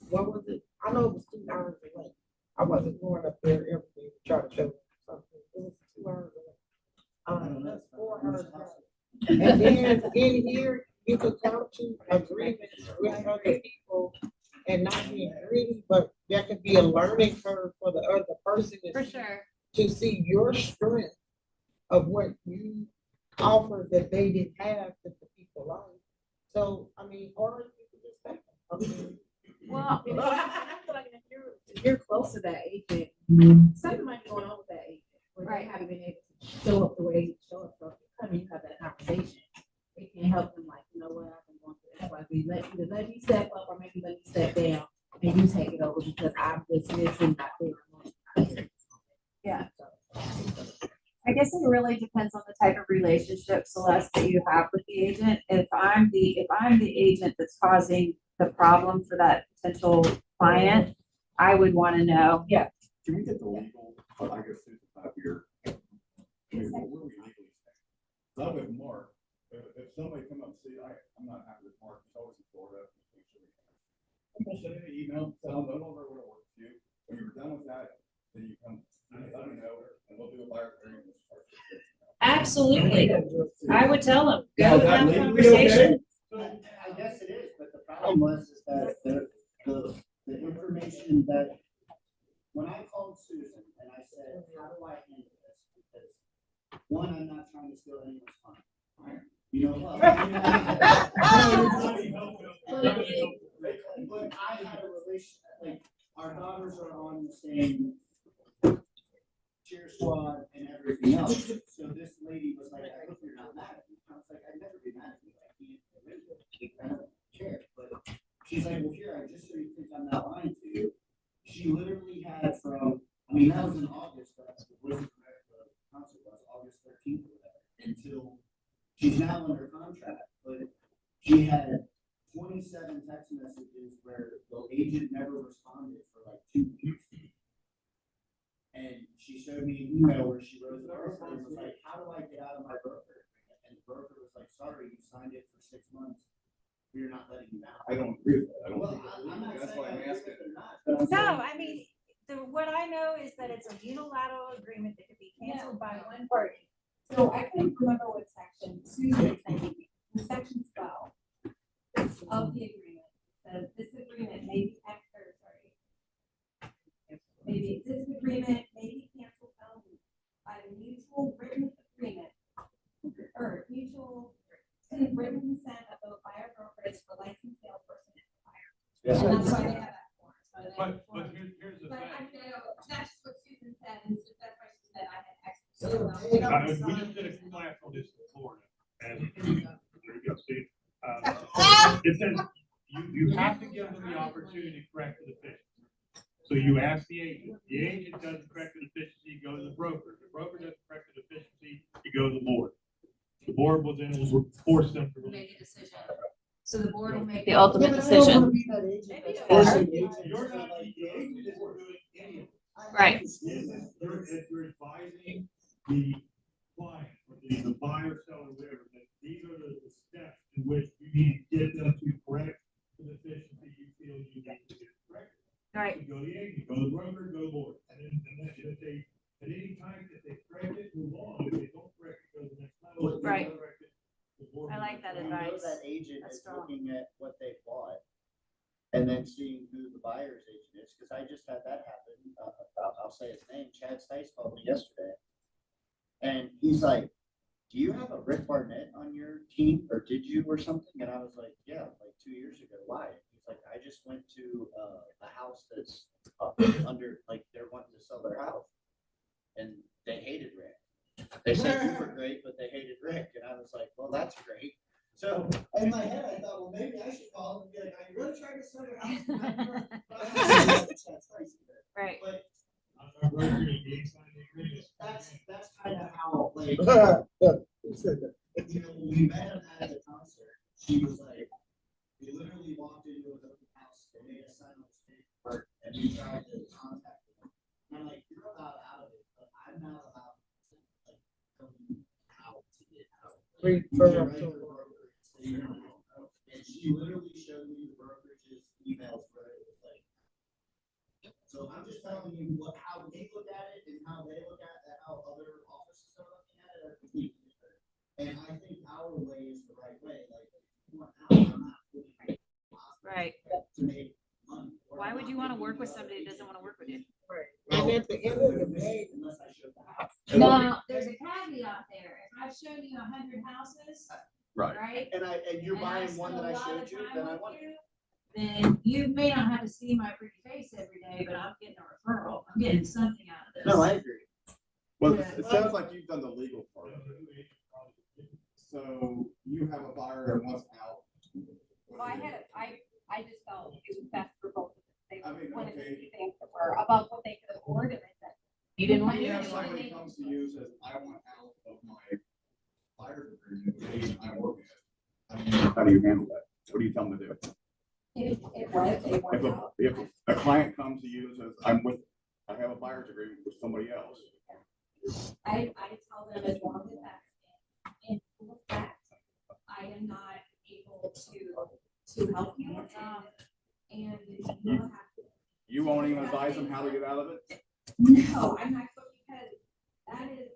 what was it? I know it was 2 hours away. I wasn't going up there every day to try to show them something. It was 2 hours away. That's 4 hours away. And then in here, you could come to agreements with other people and not being greedy, but there could be a learning curve for the other person For sure. to see your strength of what you offer that they didn't have that the people like. So, I mean, or you could just take them. I mean, Well, I feel like if you're close to that agent, something might be going on with that agent, where they haven't been able to show up the way you show up. So come and you have that conversation. It can help them, like, you know what, I've been going through XYZ. Let me step up, or maybe let me step down, and you take it over because I'm just missing that thing. Yeah. I guess it really depends on the type of relationship, Celeste, that you have with the agent. If I'm the agent that's causing the problem for that potential client, I would want to know. Yeah. Can we get the legal, but I guess it's not here. I mean, what were we legally saying? Not with Mark, if somebody come up and say, I'm not happy with Mark, he's always in Florida. I'm gonna send him an email, tell him no longer want to work with you. When you're done with that, then you come, let me know, and we'll do a buyer agreement. Absolutely. I would tell them, Now, go is that have a legally conversation. I guess it is, but the problem was is that the information that, when I called Susan and I said, how do I handle this? Because one, I'm not trying to steal anyone's money. You know, well, but I had a relation, like, our daughters are on the same cheer squad and everything else. So this lady was like, I hope you're not mad at me. I was like, I'd never be mad at you. I don't care. But she's like, well, here, just so you think I'm not lying to you. She literally had from, I mean, that was in August, but the Voice of America concert was August 13th or whatever, until she's now under contract. But she had 27 text messages where the agent never responded for like 2 weeks. And she showed me an email where she wrote the broker and was like, how do I get out of my broker? And the broker was like, sorry, you signed it for 6 months. We're not letting you out. I don't agree with that. I don't Well, think that's I'm not legal. That's saying why I I'm agree asking. with it or not, but I'm No, saying- I mean, what I know is that it's a unilateral agreement that could be canceled by one party. So I couldn't remember what section Susan sent me, in section 12 of the agreement, says this agreement may be, maybe this agreement may be canceled only by the mutual written agreement or mutual written consent of the buyer brokers for licensed salesperson and the buyer. Yes, And I that's why do. they have that form. So they have But form. here's the But thing. I mean, I know, that's just what Susan said, and so that's why she said I had extra. So, We just did a class on this in Florida, and there you go, Steve. It says you have to give them the opportunity to correct the deficiency. So you ask the agent doesn't correct the deficiency, you go to the broker. If the broker doesn't correct the deficiency, you go to the board. The board will then force them to release. Make a decision. So the board will make the Yeah, ultimate but I don't wanna decision. be that agent Maybe that's you forcing are. agents You're to, not, like, the agent isn't doing anything. Right. You're advising the client, or the buyer, seller, whatever, that these are the steps in which you need to get them to correct the deficiency you feel you need to get corrected. Right. So go to the agent, go to the broker, go to the board, and then if they, at any time, if they correct it, move on, if they don't correct it, go to the next level. If they Right. don't correct it, the board I will- like that I know advice. that agent That's is strong. looking at what they bought and then seeing who the buyer's agent is, because I just had that happen. I'll say his name, Chad Stice called me yesterday. And he's like, do you have a Rick Barnett on your team, or did you, or something? And I was like, yeah, like 2 years ago. Why? He's like, I just went to a house that's under, like, they're wanting to sell their house. And they hated Rick. They said you were great, but they hated Rick. And I was like, well, that's great. So in my head, I thought, well, maybe I should call him and be like, are you really trying to sell your house? Right. But I'm not broker, you ain't signed the agreement. that's kind of how, like, you know, when we met him at the concert, she was like, we literally walked into an open house, they made us sign on the paperwork, and we tried to contact them. And I'm like, you're allowed out of it, but I'm not allowed to, like, come out to get out. Like, you get right to the broker and say you're not out. And she literally showed me the brokerage's emails where it was like, so I'm just telling you how we look at it and how they look at it, how other offices are looking at it are completely different. And I think our way is the right way, like, if you want out, I'm not putting it Right. to make money. Why would you want to work with somebody that doesn't want to work with you? And at the end of the day, Unless I show the house. Now, there's a caveat there. If I've shown you 100 houses, Right. right? And you're and I buying one spend that a I lot of showed you, time then I with want it. you, then you may not have to see my pretty face every day, but I'm getting a referral. I'm getting something out of this. No, I agree. Well, it sounds like you've done the legal part of it. So you have a buyer that wants out. Well, I just felt it was best for both of them. more about what they could afford and then you didn't want to do If it. somebody comes to you and says, I want out of my buyer's agreement, the agent I work with, how do you handle that? What do you tell them to do? If they want out. If a client comes to you and says, I have a buyer's agreement with somebody else. I tell them as long as that's in full effect, I am not able to help you. And you will have to. You won't even advise them how to get out of it? No, I'm not, because that is,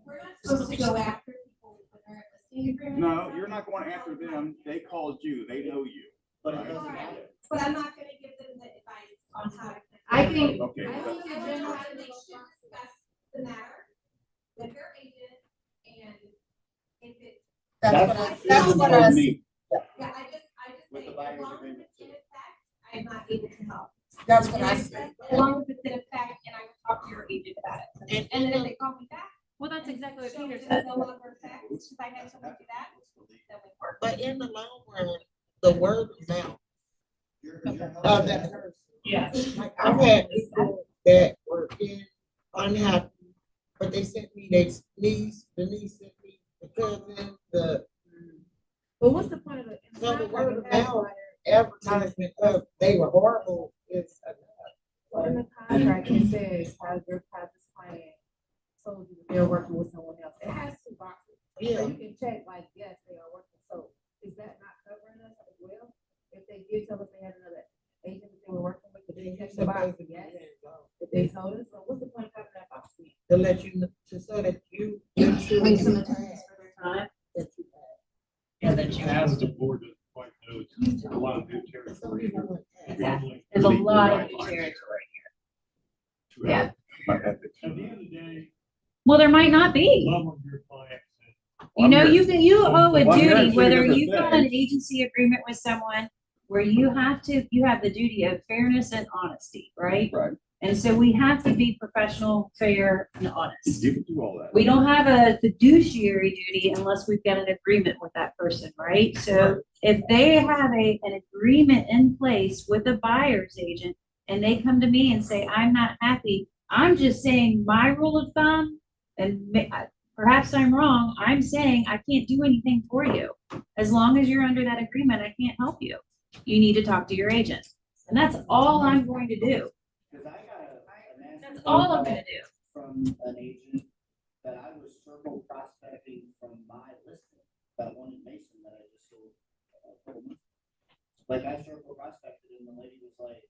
we're not supposed to go after people with their listing agreement. No, you're not going after them. They called you. They know you. But it Right. doesn't matter. But I'm not gonna give them the advice on how to. I think, Okay, I well, think they should discuss the matter with their agent and if it. That's what I see. Yeah, I just With say, the buyer's as long as agreement. it's in effect, I'm not able to help. That's what And I I said. said, as long as it's in effect, and I will talk to your agent about it. And then if they call me back. Well, that's exactly what show Peter that said. it's no longer effect, because I have someone do that, then we work. But in the long run, the word of mouth of that person. Yes. Like, I've had people that were unhappy, but they sent me their niece, the niece sent me the cousin, Well, what's the point of it? so the word of mouth advertisement of they were horrible is Well, in the contract, it says, has this client told you that they're working with someone else? It has two boxes. Yeah. So you can check like, yes, they are working. So is that not covering us as well? If they did tell us they had another agent that they were working with, but they checked the box, yes. If they told us, so what's the point of having that box? to let you know, so that you. Bring some attorneys for their time. That you have. Yeah, that you have. As the board doesn't quite know, it's a lot of new territory here. Exactly. There's a lot of new territory here. Yeah. At the end of the day, Well, there might not be. love of your clients. You know, you owe a Well, I'm here duty, to whether do the you've got thing. an agency agreement with someone where you have the duty of fairness and honesty, right? Right. And so we have to be professional, fair, and honest. You can do all that. We don't have a fiduciary duty unless we've got an agreement with that person, right? So if they have an agreement in place with a buyer's agent and they come to me and say, I'm not happy, I'm just saying my rule of thumb, and perhaps I'm wrong, I'm saying I can't do anything for you. As long as you're under that agreement, I can't help you. You need to talk to your agent. And that's all I'm going to do. Because I got a nasty That's phone all I'm call gonna do. from an agent that I was circle prospecting from my listing, that one in Mason that I just sold. Like I circle prospected and the lady was like,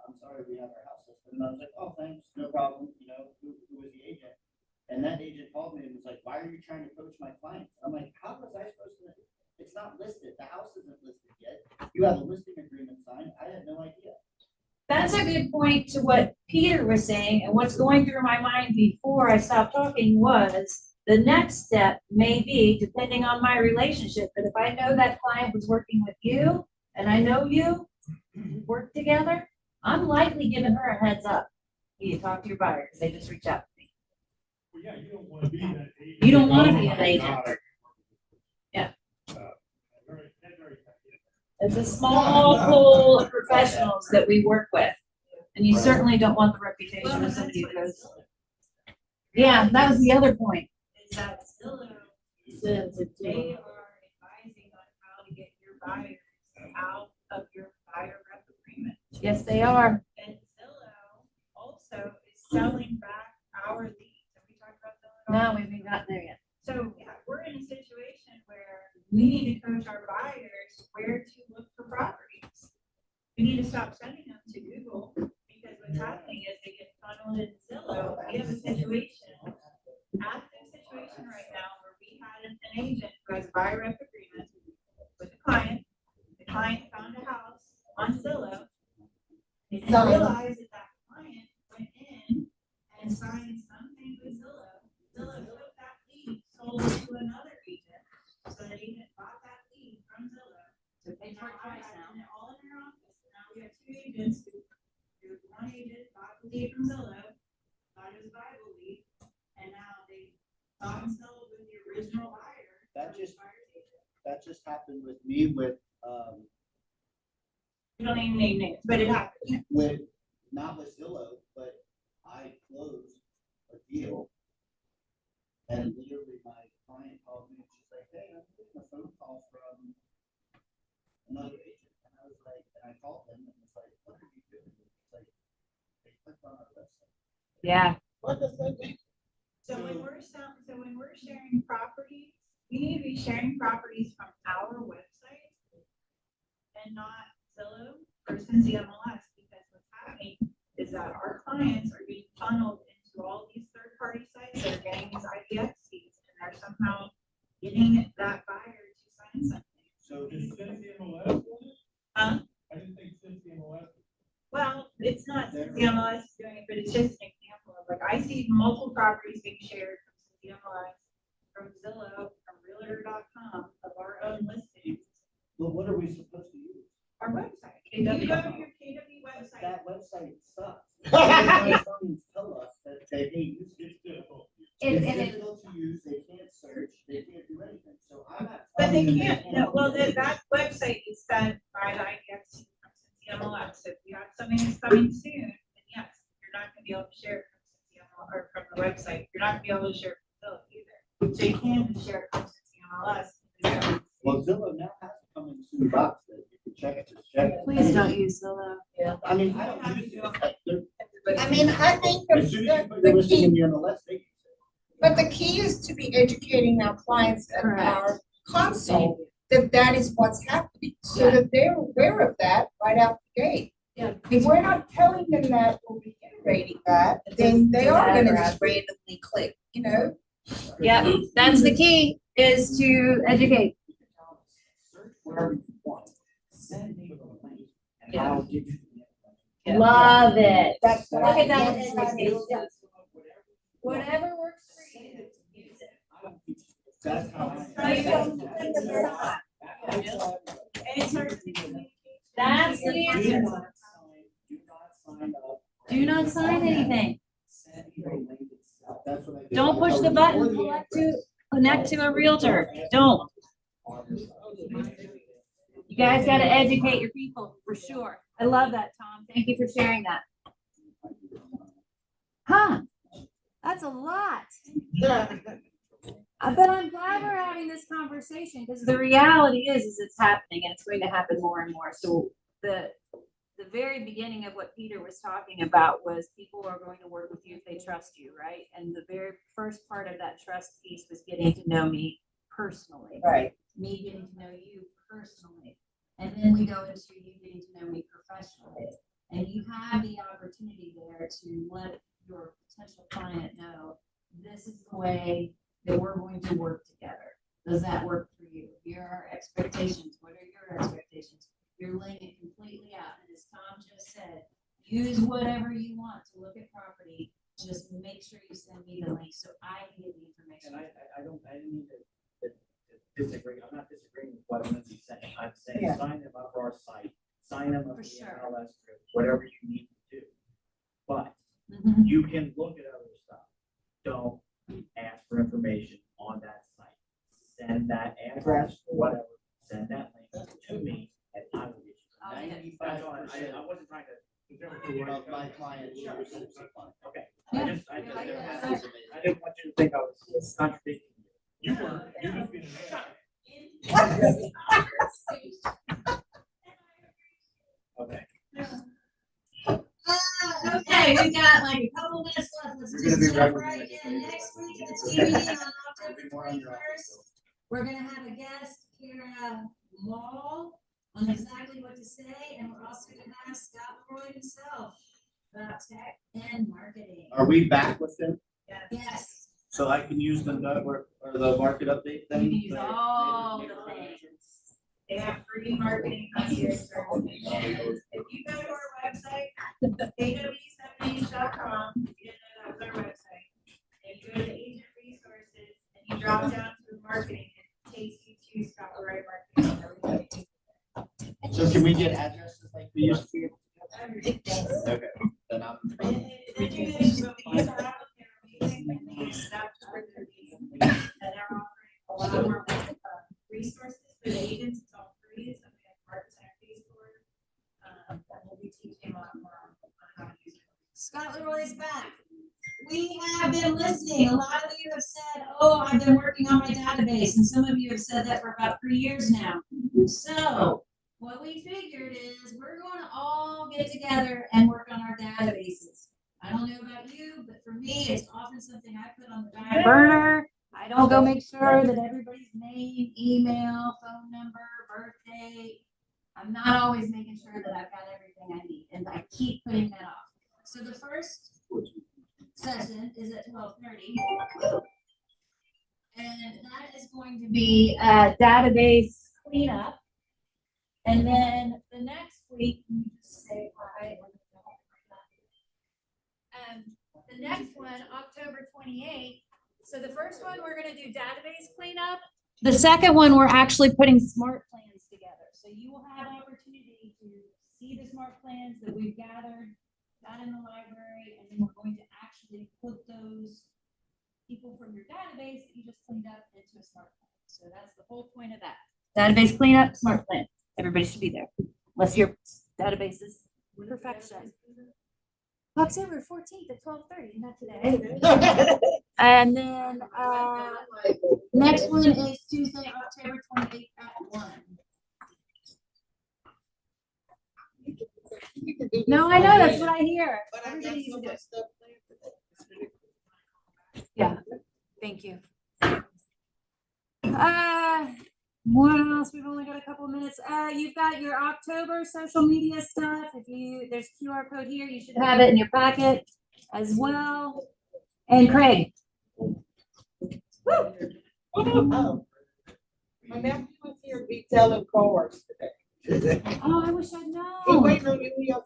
I'm sorry, we have our house listed. And I was like, oh, thanks, no problem, you know, who was the agent? And that agent called me and was like, why are you trying to coach my clients? I'm like, how was I supposed to? It's not listed. The house isn't listed yet. You have a listing agreement signed. I had no idea. That's a good point to what Peter was saying, and what's going through my mind before I stopped talking was the next step may be, depending on my relationship, but if I know that client was working with you and I know you, we work together, I'm likely giving her a heads up. You need to talk to your buyer because they just reached out to me. Well, yeah, you don't want to be that agent. You don't want to Oh be my an agent. God. Yeah. Very. It's a small pool of professionals that we work with. And you certainly don't want the reputation of somebody who goes. Yeah, that was the other point. Is that Zillow says that they are advising on how to get your buyers out of your buyer rep agreement. Yes, they are. And Zillow also is selling back our leads. Have we talked about Zillow? No, we haven't gotten there yet. So yeah, we're in a situation where we need to coach our buyers where to look for properties. We need to stop sending them to Google because what's happening is they get funneled in Zillow. We have a situation, active situation right now where we had an agent who has a buyer rep agreement with a client. The client found a house on Zillow. They didn't realize that that client went in and signed something with Zillow. Zillow took that lead, sold it to another agent. So the agent bought that lead from Zillow. So pay for it twice now. And all in our office. Now we have two agents who one agent bought the lead from Zillow, thought it was a viable lead, and now they bought and sold with the original buyer. That just happened with me with, We don't even name names, but it happened. with, not with Zillow, but close a deal. And literally my client called me and she's like, hey, I'm getting a phone call from another agent. And I was like, and I called them and was like, what are you doing? It's like, they clicked on our website. Yeah. What does that mean? So when we're sharing properties, we need to be sharing properties from our website and not Zillow or Cincy MLS, because what's happening is that our clients are being funneled into all these third-party sites that are getting these IDX fees, and they're somehow getting that buyer to sign something. So Is just. Cincy MLS on it? Huh? I didn't think Cincy MLS. Well, it's not Cincy MLS doing it, but it's just an example of, like, I see multiple properties being shared from Cincy MLS, from Zillow, from Realtor.com, of our own listings, Well, what are we supposed to use? our website. If you go to your KW website, That website sucks. Something tell us that they hate use it. It's difficult. It's And it- difficult to use, they can't search, they can't do anything, so I'm not. but they telling them can't, no, well, do it. that website is set by the IDX from Cincy MLS. So if you have something that's coming soon, then yes, you're not gonna be able to share it from Cincy MLS or from the website. You're not gonna be able to share it from Zillow either. So you can just share it from Cincy MLS. Well, Zillow now has a coming soon box that you can check it, just check it. Please don't use Zillow. I mean, I don't use it. I mean, I think As soon as you put the the listing key, in the MLS, they use it. but the key is to be educating our clients and Correct. our console that that is what's happening, so that they're aware of that right out the gate. Yeah. If we're not telling them that or reiterating that, then they are gonna just randomly click, you know? Yep, that's the key, is to educate. Search wherever you want, send me the link, and I'll give you the information. Love it. That's Look what at that I- education. Whatever works for you, use it. That's how No, you don't. That's the answer. Do not sign up. Do not sign anything. Send me the link itself. That's what I did. Don't push the button, connect to a realtor. Don't. You guys gotta educate your people, for sure. I love that, Tom. Thank you for sharing that. Huh, that's a lot. But I'm glad we're having this conversation, because the reality is it's happening and it's going to happen more and more. So the very beginning of what Peter was talking about was people are going to work with you if they trust you, right? And the very first part of that trust piece was getting to know me personally. Right. Me getting to know you personally. And then we go into you getting to know me professionally. And you have the opportunity there to let your potential client know, this is the way that we're going to work together. Does that work for you? Here are our expectations. What are your expectations? You're laying it completely out. And as Tom just said, use whatever you want to look at property. Just make sure you send me the link so I can get the information. And I didn't mean to disagree. I'm not disagreeing with what Lindsay's saying. I'm saying Yeah. sign them up for our site, sign them up For for the sure. MLS group, whatever you need to do. But Mhm. you can look at other stuff. Don't ask for information on that site. Send that address, whatever, send that link to me, and I will get you. I'll get it. 95% I wasn't trying to. of my clients use it. Okay. Yeah. I didn't want you to think I was contradicting you. You were, you just being an Okay. Okay, we got like a couple minutes left. Let's You're gonna just be jump right right with in. me. Next week at the TV on October It'll be more on your 21st. We're gonna have a guest, Kara Mall, on exactly what to say, and we're also gonna have Scott Roy himself about tech and marketing. Are we back with them? Yes, So I can use the or the market update you then? can use all the things. They have free marketing concierge services. If you go to our website, kw70s.com, if you didn't know that was our website, and you go to agent resources, and you drop down to marketing, it takes you to Scott Roy Marketing. and everything. So can we get addresses like we used to be able Everything. to? Okay, then I'm. And the thing is, when we start out, they're amazing, and they stop to where they're amazing, and they're offering a lot more resources for the agents. It's all free, so we have part-time fees for it. And we'll be teaching a lot more on how to use it. Scott Leroy's back. We have been listening. A lot of you have said, oh, I've been working on my database, and some of you have said that for about 3 years now. So what we figured is we're going to all get together and work on our databases. I don't know about you, but for me, it's often something I put on the back burner. I don't go make sure that everybody's name, email, phone number, birthday. I'm not always making sure that I've got everything I need, and I keep putting that off. So the first session is at 12:30. And that is going to be a database cleanup. And then the next week, let me just say hi. The next one, October 28th. So the first one, we're going to do database cleanup. The second one, we're actually putting smart plans together. So you will have an opportunity to see the smart plans that we've gathered, got in the library, and then we're going to actually put those people from your database that you just cleaned up into a smart plan. So that's the whole point of that. Database cleanup, smart plan. Everybody should be there, unless your database is perfection. October 14th at 12:30, not today. And then next one is Tuesday, October 28th at 1. No, I know, that's what I hear. Everybody needs to do it. Yeah, thank you. What else? We've only got a couple of minutes. You've got your October social media stuff. There's QR code here, you should have it in your packet as well. And Craig. Woo! Oh. My nephew was here detailing cars today. Oh, I wish I'd known. He waiting on you.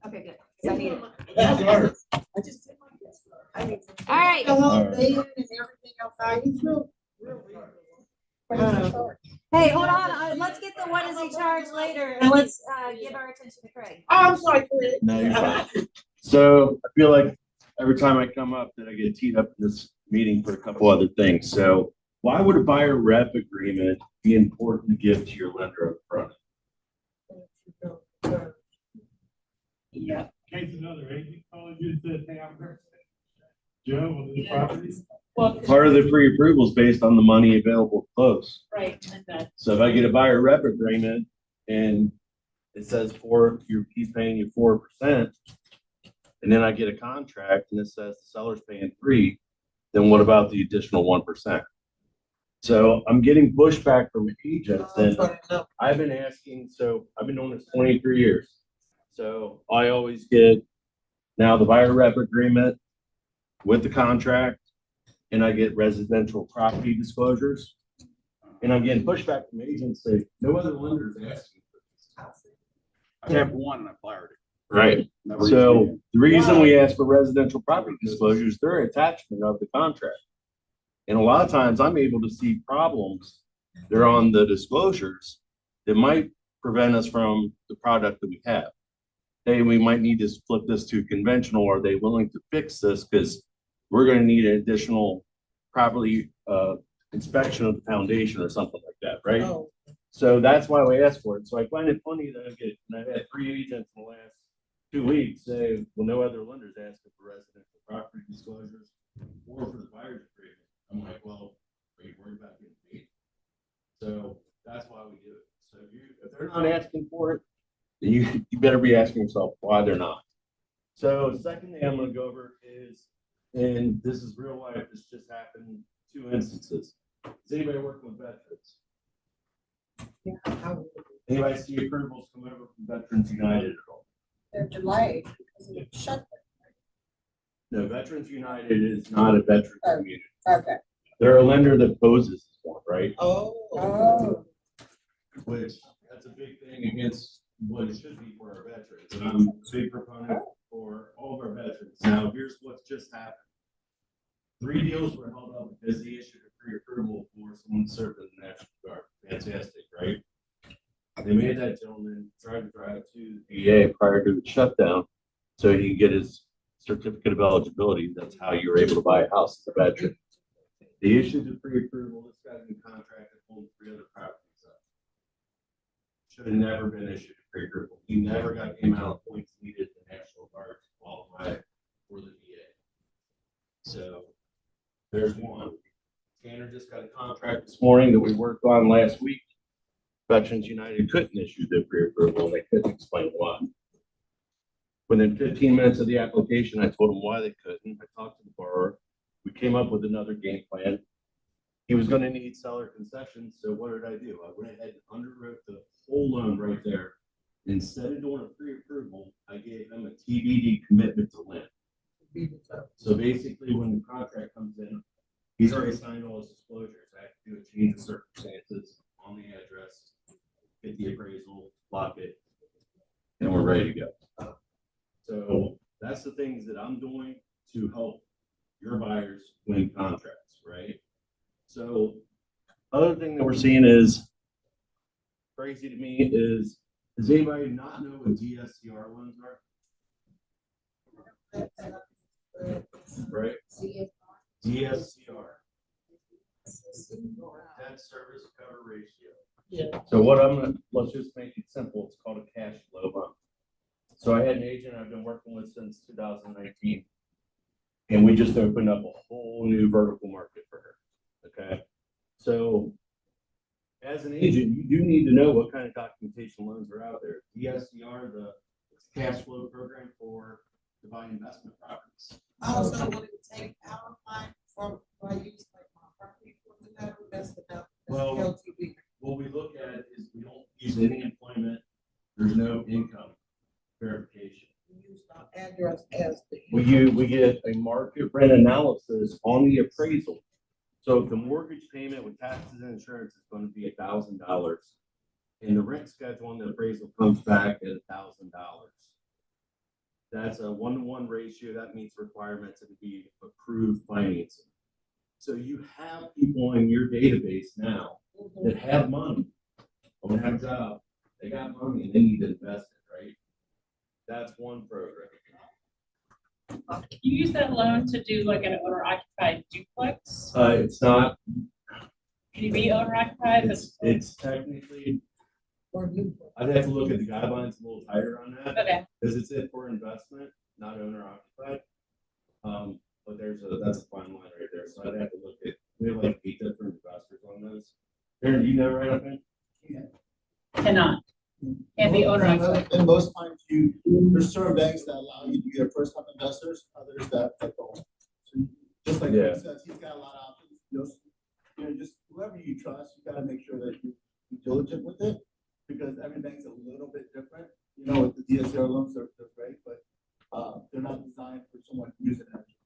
Okay, good. 'Cause I need it. I just did my best. I need to. All right. The whole thing and everything outside. He's real. Hey, hold on. Let's get the what is he charged later, and let's give our attention to Craig. Oh, I'm sorry, Craig. No, you're fine. So I feel like every time I come up that I get teed up in this meeting for a couple other things. So why would a buyer rep agreement be important to give to your lender up front? Yeah. In case another agent calls you and says, hey, I'm Joe on this property. Part of the pre-approval is based on the money available to close. Right. So if I get a buyer rep agreement and it says he's paying you 4%, and then I get a contract and it says the seller's paying 3%, then what about the additional 1%? So I'm getting pushback from agents, and I've been asking, so I've been doing this 23 years. So I always get now the buyer rep agreement with the contract, and I get residential property disclosures. And I'm getting pushback from agents say, no other lenders asking for this. I have one and I fired it. Right. So the reason we ask for residential property disclosures, they're an attachment of the contract. And a lot of times I'm able to see problems that are on the disclosures that might prevent us from the product that we have. Hey, we might need to flip this to conventional. Are they willing to fix this? Because we're going to need an additional property inspection of the foundation or something like that, right? Oh. So that's why we ask for it. So I find it funny that I've had 3 agents in the last 2 weeks say, well, no other lenders asking for residential property disclosures or for the buyer's agreement. I'm like, well, are you worried about getting paid? So that's why we do it. So if they're not asking for it, then you better be asking yourself why they're not. So the second thing I'm going to go over is, and this is real life, this just happened 2 instances. Does anybody work with veterans? Anybody see approvals come over from Veterans United at all? They're delayed because of the shutdown. No, Veterans United is not a veteran community. Okay. They're a lender that poses this one, right? Oh. Which that's a big thing against what it should be for our veterans. And I'm a big proponent for all of our veterans. Now, here's what's just happened. 3 deals were held up because they issued a pre-approval for someone to serve in the National Guard. Fantastic, right? They made that gentleman try to drive to the VA prior to the shutdown so he could get his certificate of eligibility. That's how you were able to buy a house as a veteran. They issued the pre-approval. This guy's in contract and pulled 3 other properties up. Should have never been issued a pre-approval. He never got the amount of points needed in the National Guard to qualify for the VA. There's one. Tanner just got a contract this morning that we worked on last week. Veterans United couldn't issue the pre-approval, and they couldn't explain why. Within 15 minutes of the application, I told them why they couldn't. I talked to the borrower. We came up with another game plan. He was gonna need seller concessions, so what did I do? I went ahead and underwrote the whole loan right there. Instead of doing a pre-approval, I gave him a TBD commitment to lend. So basically, when the contract comes in, he's already signed all his disclosures. I have to do a change of circumstances on the address, get the appraisal, lock it, and we're ready to go. So that's the things that I'm doing to help your buyers win contracts, right? So other thing that we're seeing is crazy to me is, does anybody not know what DSCR loans are? Right? DSCR. Debt service cover ratio. Yeah. So let's just make it simple. It's called a cash flow loan. So I had an agent I've been working with since 2019. And we just opened up a whole new vertical market for her. Okay. So as an agent, you do need to know what kind of documentation loans are out there. DSCR, the cash flow program for to buy investment properties. Also, would it take our time from, I use like my property for that, that's the, Well, LTV. what we look at is we don't use any employment. There's no income verification. We use our address as the. We get a market rent analysis on the appraisal. So if the mortgage payment with taxes and insurance is going to be $1,000, and the rent schedule on the appraisal comes back at $1,000. That's a 1-to-1 ratio. That meets requirements to be approved financing. So you have people in your database now that have money, don't have a job, they got money and they need to invest it, right? That's one program. Can you use that loan to do like an owner occupied duplex? It's not. Can you be owner occupied? It's technically. I'd have to look at the guidelines a little tighter on that. Okay. Because it's it for investment, not owner occupied. But that's a fine line right there. So I'd have to look at, we have like 8 different investors on those. Aaron, you know right up in? Cannot. Can't be owner occupied. And most times there's certain banks that allow you to get first time investors, others that don't. So just like he says, he's got a lot of options. Just whoever you trust, you gotta make sure that you're diligent with it, because every bank's a little bit different. With the DSCR loans, they're great, but they're not designed for someone to use it as your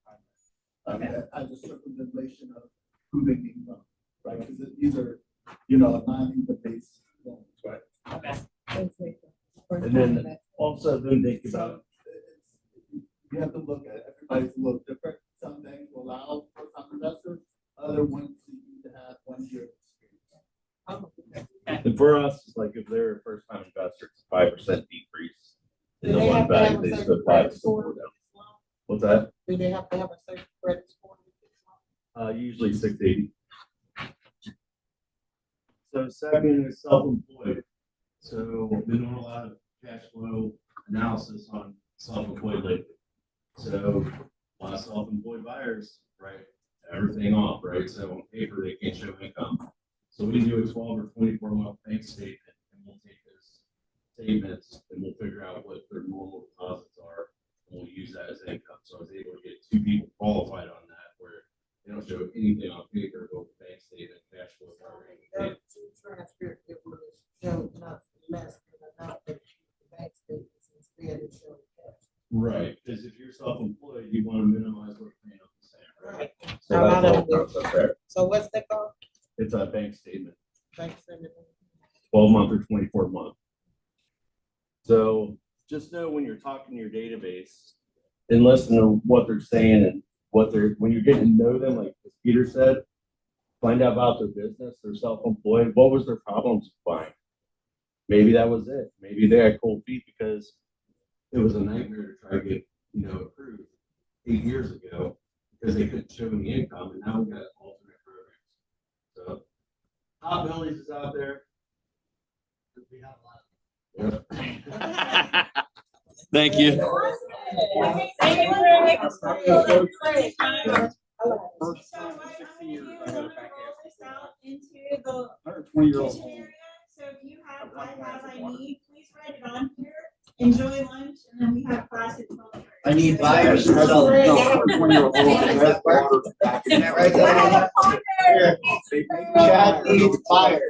primary. As a circumvention of who they need from, right? Because these are, non-income based loans, right? Okay. And then also then think about. You have to look at it. Everybody's a little different. Some banks will allow first-time investors, other ones you need to have 1 year experience. And for us, it's like if they're a first time investor, it's a 5% decrease. In the Do they one have to bank, have a they certain still credit buy score? down. What's that? Do they have to have a certain credit score? Usually 680. So second is self-employed. So we've been doing a lot of cash flow analysis on self-employed lately. So a lot of self-employed buyers, right, everything off, right? So on paper, they can't show income. So we do a 12 or 24 month bank statement, and we'll take those statements and we'll figure out what their normal deposits are, and we'll use that as income. So I was able to get 2 people qualified on that, where they don't show anything on paper, but bank statement, cash flow. Transfer, it was show not less than amount that the bank statements instead of showing cash. Right, because if you're self-employed, you want to minimize what you're paying up the same, right? Right. So that's the whole concept there. So what's that called? It's a bank statement, Bank statement. 12-month or 24-month. So just know when you're talking to your database and listen to what they're saying and when you're getting to know them, like as Peter said, find out about their business, they're self-employed, what was their problems buying? Maybe that was it. Maybe they had cold feet because it was a nightmare to try to get, approved 8 years ago because they couldn't show any income, and now we got alternate programs. So Hot Bellies is out there. We have a lot of. Thank you. Thank you, Greg. 20-year-old. kitchen area, so if you have, I need, please write it on here. Enjoy lunch, and then we have class at 12:30. I need buyers. Chad needs buyers.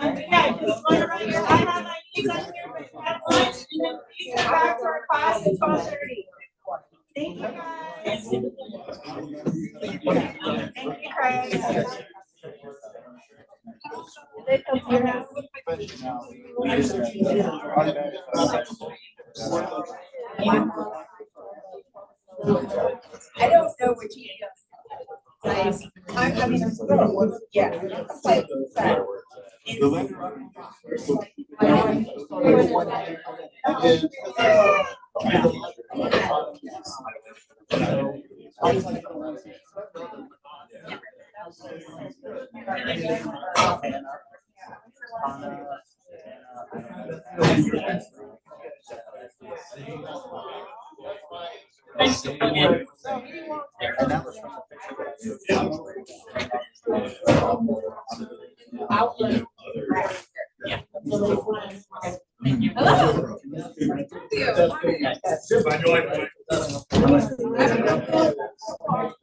Yeah, just want to write your, I have my needs on here, but have lunch, and then please come back to our class at 12:30. Thank you, guys. Thank you, Craig. They come to your house. I don't know what you guys. I mean, yeah. Hello.